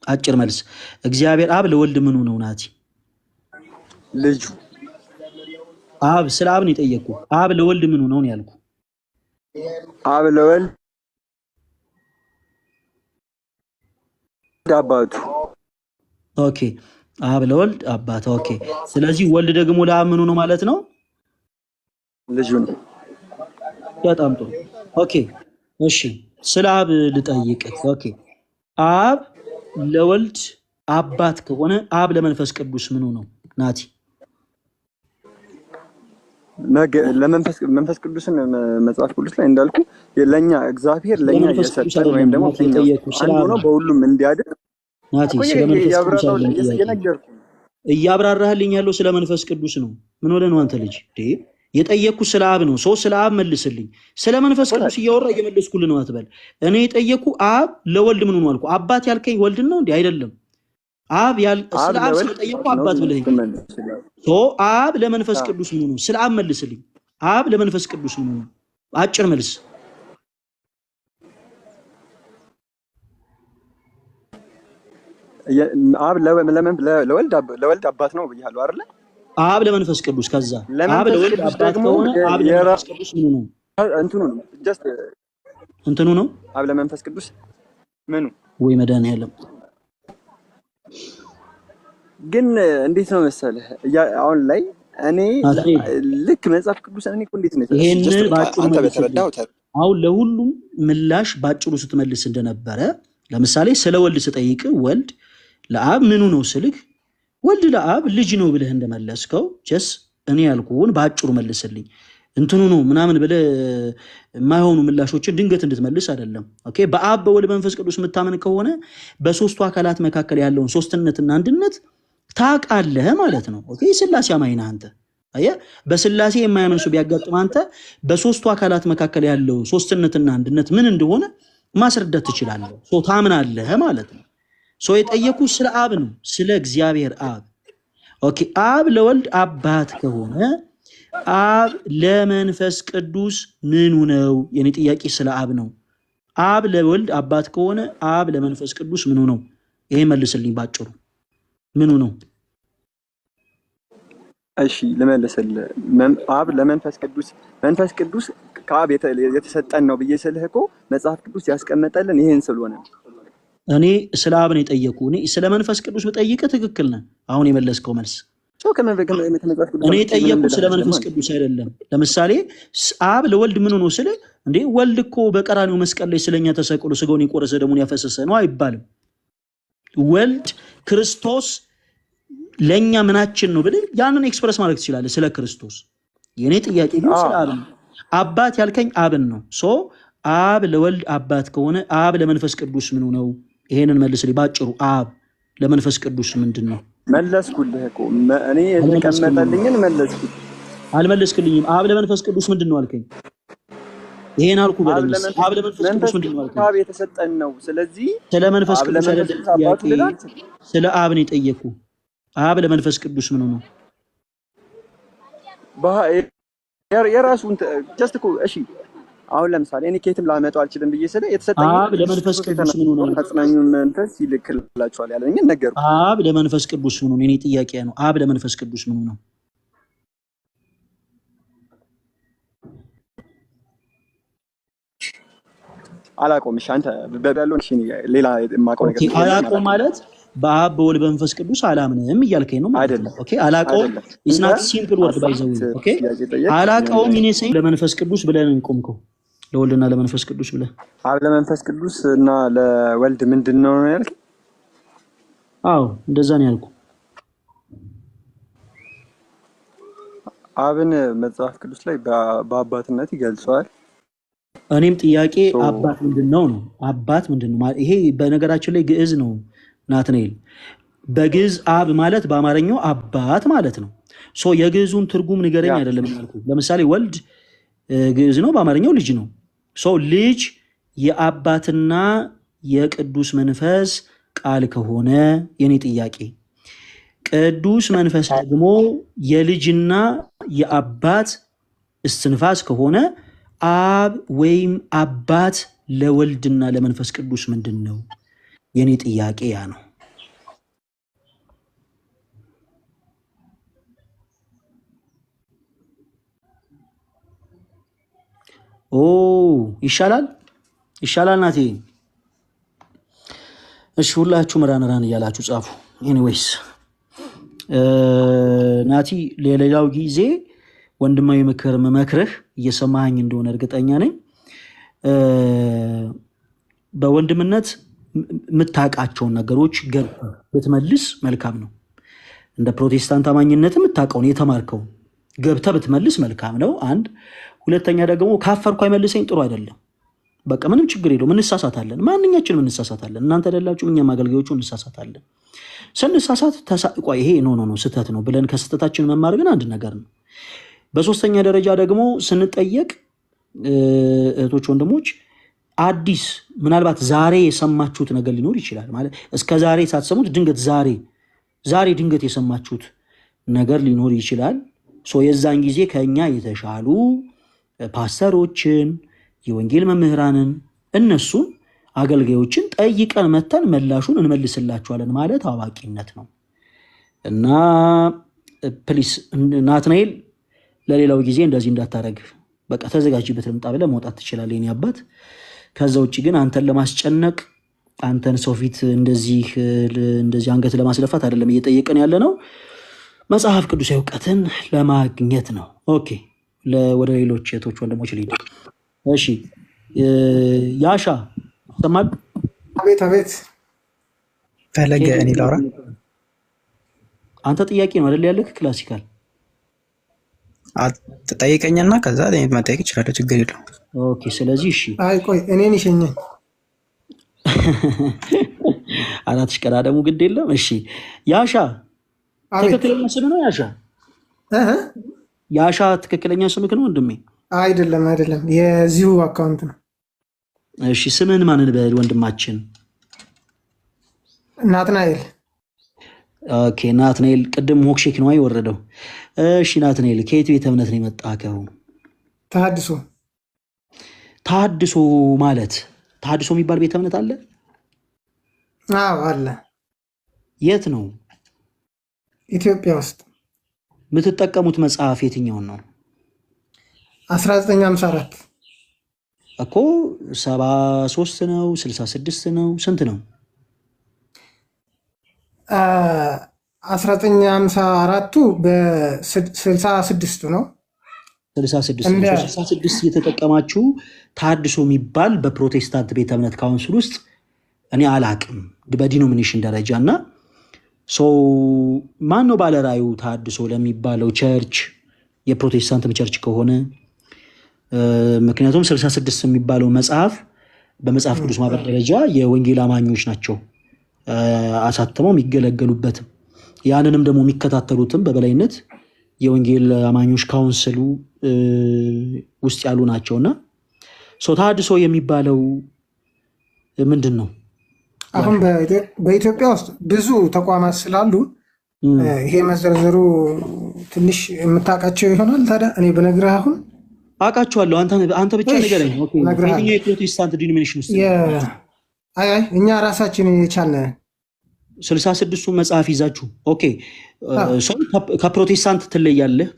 አጭር መልስ። እግዚአብሔር አብ ለወልድ ምኑ ነው? ናቲ ልጁ። አብ ስለ አብ ነው የጠየቅኩ። አብ ለወልድ ምኑ ነው ያልኩ? አብ ለወልድ አባቱ። ኦኬ፣ አብ ለወልድ አባቱ። ኦኬ፣ ስለዚህ ወልድ ደግሞ ለአብ ምኑ ነው ማለት ነው? ልጁ ነው። በጣም ጥሩ። ኦኬ፣ እሺ ስለ አብ ልጠይቅህ። ኦኬ፣ አብ ለወልድ አባት ከሆነ አብ ለመንፈስ ቅዱስ ምኑ ነው? ናቲ ለመንፈስ ቅዱስን መጽሐፍ ቅዱስ ላይ እንዳልኩ ለኛ እግዚአብሔር ለኛ የሰጠን ወይም ደግሞ አንዱ ነው በሁሉም እንዲያድር። ናቲ ስለ መንፈስ ቅዱስ እያብራራህልኝ ያለው ስለ መንፈስ ቅዱስ ነው። ምን ሆነ ነው አንተ ልጅ? የጠየቅኩ ስለ አብ ነው። ሰው ስለ አብ መልስልኝ። ስለ መንፈስ ቅዱስ እያወራ እየመለስኩልህ ነው አትበል። እኔ የጠየቅኩ አብ ለወልድ ምን ነው አልኩ። አባት ያልከኝ ወልድን ነው እንዴ? አይደለም። አብ ስለ አብ ስለጠየቅኩ አባት ብለኸኝ አብ ለመንፈስ ቅዱስ ምን ነው? ስለ አብ መልስልኝ። አብ ለመንፈስ ቅዱስ ምን ነው? አጭር መልስ። አብ ለወልድ አባት ነው ብያለሁ አይደለ? አብ ለመንፈስ ቅዱስ ከዛ አብ ለወልድ አባት ከሆነ አብ ለመንፈስ ቅዱስ ምኑ ነው? እንትኑ ነው። ጀስት እንትኑ ነው። አብ ለመንፈስ ቅዱስ ምኑ? ወይ መድኃኒዓለም ግን እንዴት ነው መሰለህ አሁን ላይ እኔ ልክ መጽሐፍ ቅዱስ እኔ እንዴት ነው ይሄንን አንተ በተረዳው አሁን ለሁሉም ምላሽ ባጭሩ ስትመልስ እንደነበረ ለምሳሌ ስለ ወልድ ስጠይቅ ወልድ ለአብ ምኑ ነው ስልክ ወልድ ለአብ ልጅ ነው ብለህ እንደመለስከው ጀስ እኔ ያልኩህን ባጭሩ መልስልኝ። እንትኑ ነው ምናምን ብለህ የማይሆኑ ምላሾችን ድንገት እንድትመልስ አይደለም። ኦኬ፣ በአብ በወልድ መንፈስ ቅዱስ የምታመን ከሆነ በሶስቱ አካላት መካከል ያለውን ሶስትነትና አንድነት ታውቃለህ ማለት ነው። ኦኬ፣ ስላሴ አማኝ ነህ አንተ። አየህ፣ በስላሴ የማያምን ሰው ቢያጋጥም አንተ በሶስቱ አካላት መካከል ያለው ሶስትነትና አንድነት ምን እንደሆነ ማስረዳት ትችላለህ። ሶ ታምናለህ ማለት ነው። ሶ የጠየቁ ስለ አብ ነው፣ ስለ እግዚአብሔር አብ። ኦኬ፣ አብ ለወልድ አባት ከሆነ አብ ለመንፈስ ቅዱስ ምኑ ነው? የኔ ጥያቄ ስለ አብ ነው። አብ ለወልድ አባት ከሆነ አብ ለመንፈስ ቅዱስ ምኑ ነው? ይሄ መልስልኝ ባጭሩ። ምኑ ነው? እሺ ልመልስልህ። አብ ለመንፈስ ቅዱስ መንፈስ ቅዱስ ከአብ የተሰጠን ነው ብዬ ስልህ እኮ መጽሐፍ ቅዱስ ያስቀመጠልን ይሄን ስለሆነ እኔ ስለ አብ ነው የጠየኩ። እኔ ስለ መንፈስ ቅዱስ ብጠይቅህ ትክክል ነህ። አሁን የመለስከው መልስ እኔ የጠየኩ ስለ መንፈስ ቅዱስ አይደለም። ለምሳሌ አብ ለወልድ ምኑ ነው ስልህ እንዴ ወልድ እኮ በቀራኒው መስቀል ላይ ስለኛ ተሰቅሎ ስጋውን የቆረሰ ደሙን ያፈሰሰ ነው አይባልም። ወልድ ክርስቶስ ለኛ ምናችን ነው ብለህ ያንን ኤክስፕረስ ማድረግ ትችላለህ ስለ ክርስቶስ። የኔ ጥያቄ ግን ስለ አብ ነው። አባት ያልከኝ አብን ነው። ሶ አብ ለወልድ አባት ከሆነ አብ ለመንፈስ ቅዱስ ምኑ ነው? ይሄንን መልስልኝ ባጭሩ። አብ ለመንፈስ ቅዱስ ምንድን ነው? መለስኩልህ እኮ እኔ የተቀመጠልኝን መለስኩት። አልመለስክልኝም። አብ ለመንፈስ ቅዱስ ምንድን ነው አልከኝ? ይሄን አልኩ በለኝ። አብ ለመንፈስ ቅዱስ ምንድን ነው አልከኝ? አብ የተሰጠን ነው። ስለዚህ ስለ መንፈስ ቅዱስ አይደለም ጥያቄ፣ ስለ አብ ነው የጠየኩ። አብ ለመንፈስ ቅዱስ ምን ነው? የራሱን ጀስት እኮ እሺ አሁን ለምሳሌ እኔ ከየትም ላመጣው አልችልም ብዬ ስለ የተሰጠኝ አብ ለመንፈስ ቅዱስ ምን ነው? አጽናኙ መንፈስ ይልክላችኋል ያለኝ ነገር አብ ለመንፈስ ቅዱስ ምን ነው? እኔ ጥያቄ ነው። አብ ለመንፈስ ቅዱስ ምን ነው? አላቆም። እሺ አንተ በባለው እሺ ሌላ የማውቀው ነገር አላቆም ማለት በአብ በወልድ በመንፈስ ቅዱስ አላምንም እያልከኝ ነው ማለት ነው። ኦኬ አላቆም ኢዝ ናት ሲምፕል ወርድ ባይ ዘ ዌይ። ኦኬ አላቆም እኔ ሰይ ለመንፈስ ቅዱስ ብለን እንቆምከው ለወልድና ለመንፈስ ቅዱስ ብለን አብ ለመንፈስ ቅዱስ እና ለወልድ ምንድነው ነው ያልከኝ? አዎ እንደዛ ነው ያልኩ። አብን መጽሐፍ ቅዱስ ላይ በአባትነት ይገልጸዋል። እኔም ጥያቄ አባት ምንድነው ነው? አባት ምንድነው ማለት ይሄ በነገራችን ላይ ግዕዝ ነው ናትናኤል። በግዕዝ አብ ማለት በአማርኛው አባት ማለት ነው። ሶ የግዕዙን ትርጉም ንገረኝ አይደለም ያልኩ። ለምሳሌ ወልድ ግዕዝ ነው፣ በአማርኛው ልጅ ነው። ሶ ልጅ የአባትና የቅዱስ መንፈስ ቃል ከሆነ የኔ ጥያቄ ቅዱስ መንፈስ ደግሞ የልጅና የአባት እስትንፋስ ከሆነ አብ ወይም አባት ለወልድና ለመንፈስ ቅዱስ ምንድን ነው? የኔ ጥያቄ ያ ነው። ኦ ይሻላል ናቴ። እሺ ሁላችሁ ራን እያላችሁ ጻፉ። ኤኒዌይስ ናቲ ለሌላው ጊዜ ወንድማዊ ምክር መመክረህ እየሰማኸኝ እንደሆነ እርግጠኛ ነኝ። በወንድምነት የምታውቃቸውን ነገሮች ብትመልስ መልካም ነው። እንደ ፕሮቴስታንት አማኝነት የምታውቀውን የተማርከውን ገብተህ ብትመልስ መልካም ነው። አንድ ሁለተኛ ደግሞ ካፈርኩ አይመልሰኝ ጥሩ አይደለም። በቃ ምንም ችግር የለውም። እንሳሳታለን፣ ማንኛችንም እንሳሳታለን። እናንተ አይደላችሁ እኛም አገልጋዮቹ እንሳሳታለን። ስንሳሳት ይሄ ኖ ስህተት ነው ብለን ከስህተታችን መማር ግን አንድ ነገር ነው። በሶስተኛ ደረጃ ደግሞ ስንጠየቅ እህቶች ወንድሞች አዲስ ምናልባት ዛሬ የሰማችሁት ነገር ሊኖር ይችላል። ማለት እስከ ዛሬ ሳትሰሙት ድንገት ዛሬ ድንገት የሰማችሁት ነገር ሊኖር ይችላል። የዛን ጊዜ ከኛ የተሻሉ ፓስተሮችን፣ የወንጌል መምህራንን እነሱን አገልጋዮችን ጠይቀን መተን መላሹን እንመልስላችኋለን ማለት አዋቂነት ነው እና ፕሊስ ናትናኤል ለሌላው ጊዜ እንደዚህ እንዳታረግ። በቃ ተዘጋጅበት ልምጣ ብለህ መውጣት ትችላለህ የኔ አባት። ከዛ ውጭ ግን አንተን ለማስጨነቅ አንተን ሰው ፊት እንደዚህ አንገት ለማስለፋት አይደለም እየጠየቀን ያለ ነው። መጽሐፍ ቅዱስ እውቀትን ለማግኘት ነው። ኦኬ ወደ ሌሎች እህቶች ወንድሞች ልሂድ። እሺ ያሻ ሰማል። አቤት ፈለገ እኔ ላውራ። አንተ ጥያቄ ነው አይደል ያለህ? ክላሲካል ተጠይቀኝና ከዛ መጠየቅ ይችላል፣ ችግር የለው። ኦኬ ስለዚህ እሺ። አይ ቆይ እኔን ይሸኘኝ። አራትሽ ቀዳደሙ ግድ የለም። እሺ ያሻ ትክክለኛ ስም ነው? ያሻ ትክክለኛ ስምክ ነው ወንድሜ? አይደለም የዚሁ አካውንት ነው። እሺ ስምን ማንን በል ወንድማችን? ናትናኤል። ኦኬ ናትናኤል፣ ቅድም ሞክሼክ ነው የወረደው። እሺ ናትናኤል ከየት ቤተ እምነት ነው የመጣከው? ተሐድሶ ማለት ተሐድሶ የሚባል ቤተ እምነት አለ? አዎ አለ። የት ነው? ኢትዮጵያ ውስጥ። የምትጠቀሙት መጽሐፍ የትኛውን ነው? 1954 እኮ 73 ነው 66 ነው ስንት ነው? 1954ቱ በ66 ነው። 66 እየተጠቀማችሁ ተሐድሶ የሚባል በፕሮቴስታንት ቤተ እምነት ካውንስል ውስጥ እኔ አላቅም በዲኖሚኔሽን ደረጃ እና ማን ነው ባለራዩ ተሐድሶ ለሚባለው ቸርች? የፕሮቴስታንት ቸርች ከሆነ ምክንያቱም 66 የሚባለው መጽሐፍ በመጽሐፍ ቅዱስ ማህበር ደረጃ የወንጌል አማኞች ናቸው አሳትመው የሚገለገሉበትም ያንንም ደግሞ የሚከታተሉትም በበላይነት የወንጌል አማኞች ካውንስሉ ውስጥ ያሉ ናቸውና ተሐድሶ የሚባለው ምንድን ነው? አሁን በኢትዮጵያ ውስጥ ብዙ ተቋማት ስላሉ ይሄ መዘርዘሩ ትንሽ የምታውቃቸው ይሆናል። ታዲያ እኔ በነግርህ አሁን አውቃቸዋለሁ። አንተ ብቻ ንገረኝ። ኦኬ የትኛው የፕሮቴስታንት ዲኖሚኔሽን ውስጥ አይ እኛ ራሳችን የቻልን 66ቱ መጽሐፍ ይዛችሁ ኦኬ ሰው ከፕሮቴስታንት ትለያለህ?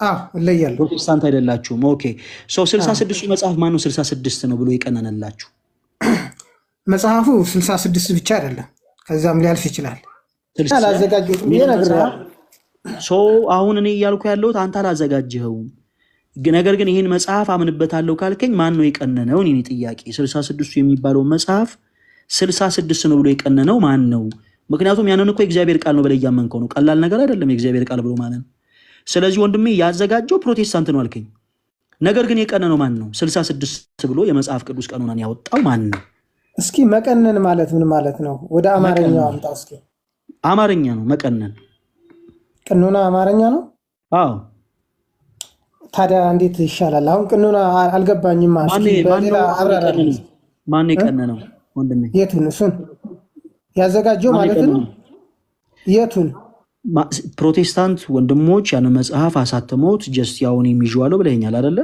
አዎ እለያለሁ። ፕሮቴስታንት አይደላችሁም። ኦኬ ሰው 66ቱ መጽሐፍ ማን ነው 66 ነው ብሎ የቀነነላችሁ? መጽሐፉ 66 ብቻ አይደለም፣ ከዛም ሊያልፍ ይችላል። አላዘጋጀሁትም ይነግራል። ሰው አሁን እኔ እያልኩ ያለሁት አንተ አላዘጋጀኸውም። ነገር ግን ይህን መጽሐፍ አምንበታለሁ ካልከኝ ማን ነው የቀነነው? እኔ ጥያቄ 66ቱ የሚባለው መጽሐፍ 66 ነው ብሎ የቀነነው ማን ነው? ምክንያቱም ያንን እኮ የእግዚአብሔር ቃል ነው ብለህ እያመንከው ነው። ቀላል ነገር አይደለም የእግዚአብሔር ቃል ብሎ ማለት ነው። ስለዚህ ወንድሜ ያዘጋጀው ፕሮቴስታንት ነው አልከኝ። ነገር ግን የቀነነው ማን ነው? 66 ብሎ የመጽሐፍ ቅዱስ ቀኖናን ያወጣው ማን ነው? እስኪ መቀነን ማለት ምን ማለት ነው? ወደ አማርኛው አምጣው እስኪ። አማርኛ ነው መቀነን። ቀኖና አማርኛ ነው? አዎ። ታዲያ እንዴት ይሻላል? አሁን ቀኖና አልገባኝም። በሌላ አብራራ። ማን የቀነነው ወንድሜ? የቱን? እሱን ያዘጋጀው ማለት ነው። የቱን? ፕሮቴስታንት ወንድሞች ያን መጽሐፍ አሳተመውት ጀስት ያውን የሚዥዋለው ብለኛል አይደለ?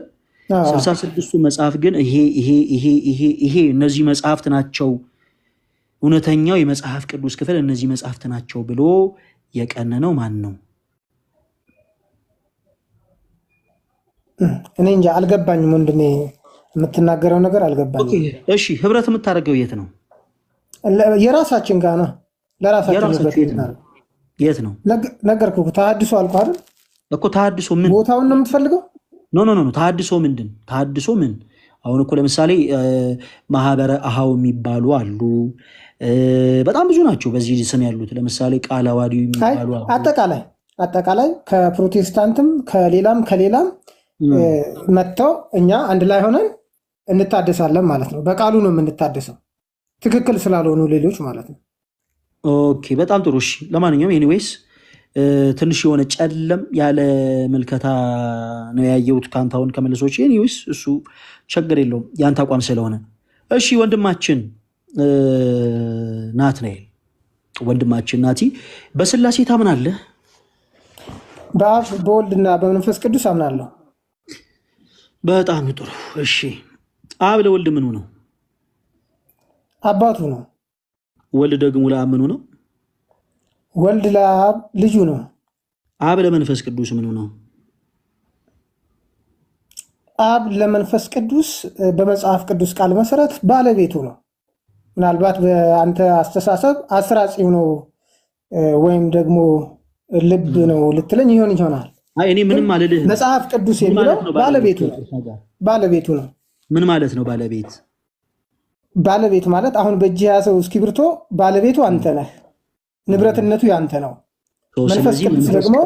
66ቱ መጽሐፍ ግን ይሄ እነዚህ መጽሐፍት ናቸው እውነተኛው የመጽሐፍ ቅዱስ ክፍል እነዚህ መጽሐፍት ናቸው ብሎ የቀነነው ማን ነው? እኔ እንጃ አልገባኝም ወንድሜ፣ የምትናገረው ነገር አልገባኝም። እሺ ህብረት የምታደርገው የት ነው? የራሳችን ጋር ነው። ለራሳችን የት ነው? ነገርኩህ። ተሐድሶ አልኩህ አይደል እኮ። ተሐድሶ ምን ቦታውን ነው የምትፈልገው? ኖ ተሐድሶ ምንድን? ተሐድሶ ምን? አሁን እኮ ለምሳሌ ማህበረ አሃው የሚባሉ አሉ። በጣም ብዙ ናቸው በዚህ ስም ያሉት። ለምሳሌ ቃለ ዓዋዲው የሚባሉ አሉ። አጠቃላይ ከፕሮቴስታንትም ከሌላም መጥተው እኛ አንድ ላይ ሆነን እንታደሳለን ማለት ነው። በቃሉ ነው የምንታደሰው፣ ትክክል ስላልሆኑ ሌሎች ማለት ነው። ኦኬ በጣም ጥሩ። እሺ ለማንኛውም ኤኒዌይስ ትንሽ የሆነ ጨለም ያለ ምልከታ ነው ያየሁት ካንታውን ከመልሶች። ኤኒዌይስ እሱ ችግር የለውም ያንተ አቋም ስለሆነ። እሺ ወንድማችን ናትናኤል፣ ወንድማችን ናቲ በስላሴ ታምናለህ? በአብ በወልድና በመንፈስ ቅዱስ አምናለሁ። በጣም ጥሩ። እሺ አብ ለወልድ ምኑ ነው? አባቱ ነው። ወልድ ደግሞ ለአብ ምኑ ነው? ወልድ ለአብ ልጁ ነው። አብ ለመንፈስ ቅዱስ ምኑ ነው? አብ ለመንፈስ ቅዱስ በመጽሐፍ ቅዱስ ቃል መሰረት ባለቤቱ ነው። ምናልባት በአንተ አስተሳሰብ አስራጺው ነው ወይም ደግሞ ልብ ነው ልትለኝ ይሆናል። እኔ ምንም አልልህ። መጽሐፍ ቅዱስ የሚለው ባለቤቱ ነው። ምን ማለት ነው ባለቤት? ባለቤት ማለት አሁን በእጅ የያዘው እስክሪብቶ ባለቤቱ አንተ ነህ፣ ንብረትነቱ ያንተ ነው። መንፈስ ቅዱስ ደግሞ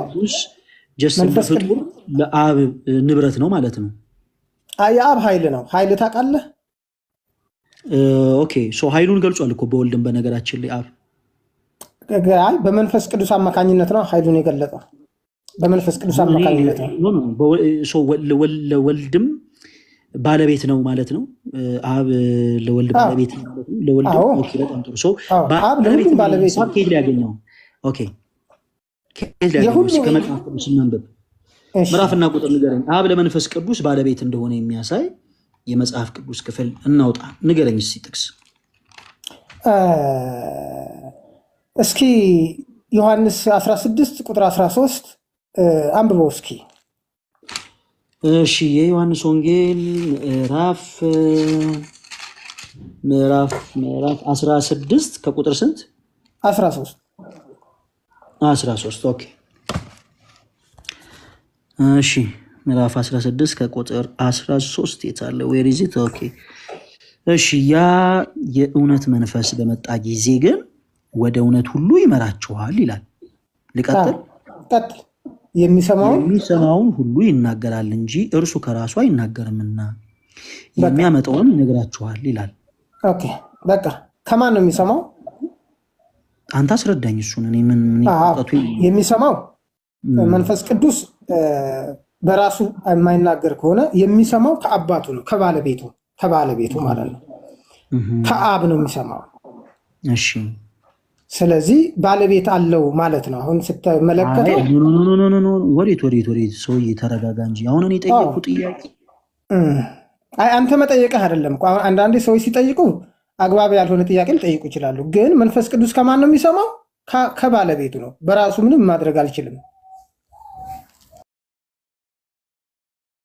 መንፈስ ቅዱስ ለአብ ንብረት ነው ማለት ነው። የአብ ኃይል ነው። ኃይል ታውቃለህ? ኦኬ ሶ ኃይሉን ገልጿል እኮ በወልድም። በነገራችን ላይ አብ በመንፈስ ቅዱስ አማካኝነት ነው ኃይሉን የገለጸው። በመንፈስ ቅዱስ አማካኝነት ነው። ለወልድም ባለቤት ነው ማለት ነው። አብ ለወልድ ባለቤት ነው። ለወልድ ኦኬ በጣም ጥሩ። ሶ አብ ለሁሉም ባለቤት ነው። ከየት ሊያገኘው? ኦኬ ከየት ሊያገኘው? ከመጽሐፍ ቅዱስ እናንብብ። ምዕራፍና ቁጥር ንገረኝ። አብ ለመንፈስ ቅዱስ ባለቤት እንደሆነ የሚያሳይ የመጽሐፍ ቅዱስ ክፍል እናውጣ። ንገረኝ እስኪ ጥቅስ። እስኪ ዮሐንስ 16 ቁጥር 13 አንብበው እስኪ። እሺ የዮሐንስ ወንጌል ምዕራፍ 16 ከቁጥር ስንት? 13 ኦኬ። እሺ ምዕራፍ 16 ከቁጥር 13 የታለ? ዌር ኢዝ ኢት? ኦኬ እሺ። ያ የእውነት መንፈስ በመጣ ጊዜ ግን ወደ እውነት ሁሉ ይመራችኋል ይላል። ልቀጥል? የሚሰማውን ሁሉ ይናገራል እንጂ እርሱ ከራሱ አይናገርምና የሚያመጣውን ይነግራችኋል ይላል። ኦኬ በቃ ከማን ነው የሚሰማው? አንተ አስረዳኝ እሱን። እኔ ምን የሚሰማው መንፈስ ቅዱስ በራሱ የማይናገር ከሆነ የሚሰማው ከአባቱ ነው፣ ከባለቤቱ ማለት ነው። ከአብ ነው የሚሰማው። እሺ ስለዚህ ባለቤት አለው ማለት ነው። አሁን ስትመለከተው ወዴት ሰውዬ ተረጋጋ እንጂ። አሁን እኔ ጠየቁ ጥያቄ አንተ መጠየቅህ አይደለም እኮ። አሁን አንዳንዴ ሰዎች ሲጠይቁ አግባብ ያልሆነ ጥያቄ ሊጠይቁ ይችላሉ። ግን መንፈስ ቅዱስ ከማን ነው የሚሰማው? ከባለቤቱ ነው። በራሱ ምንም ማድረግ አልችልም።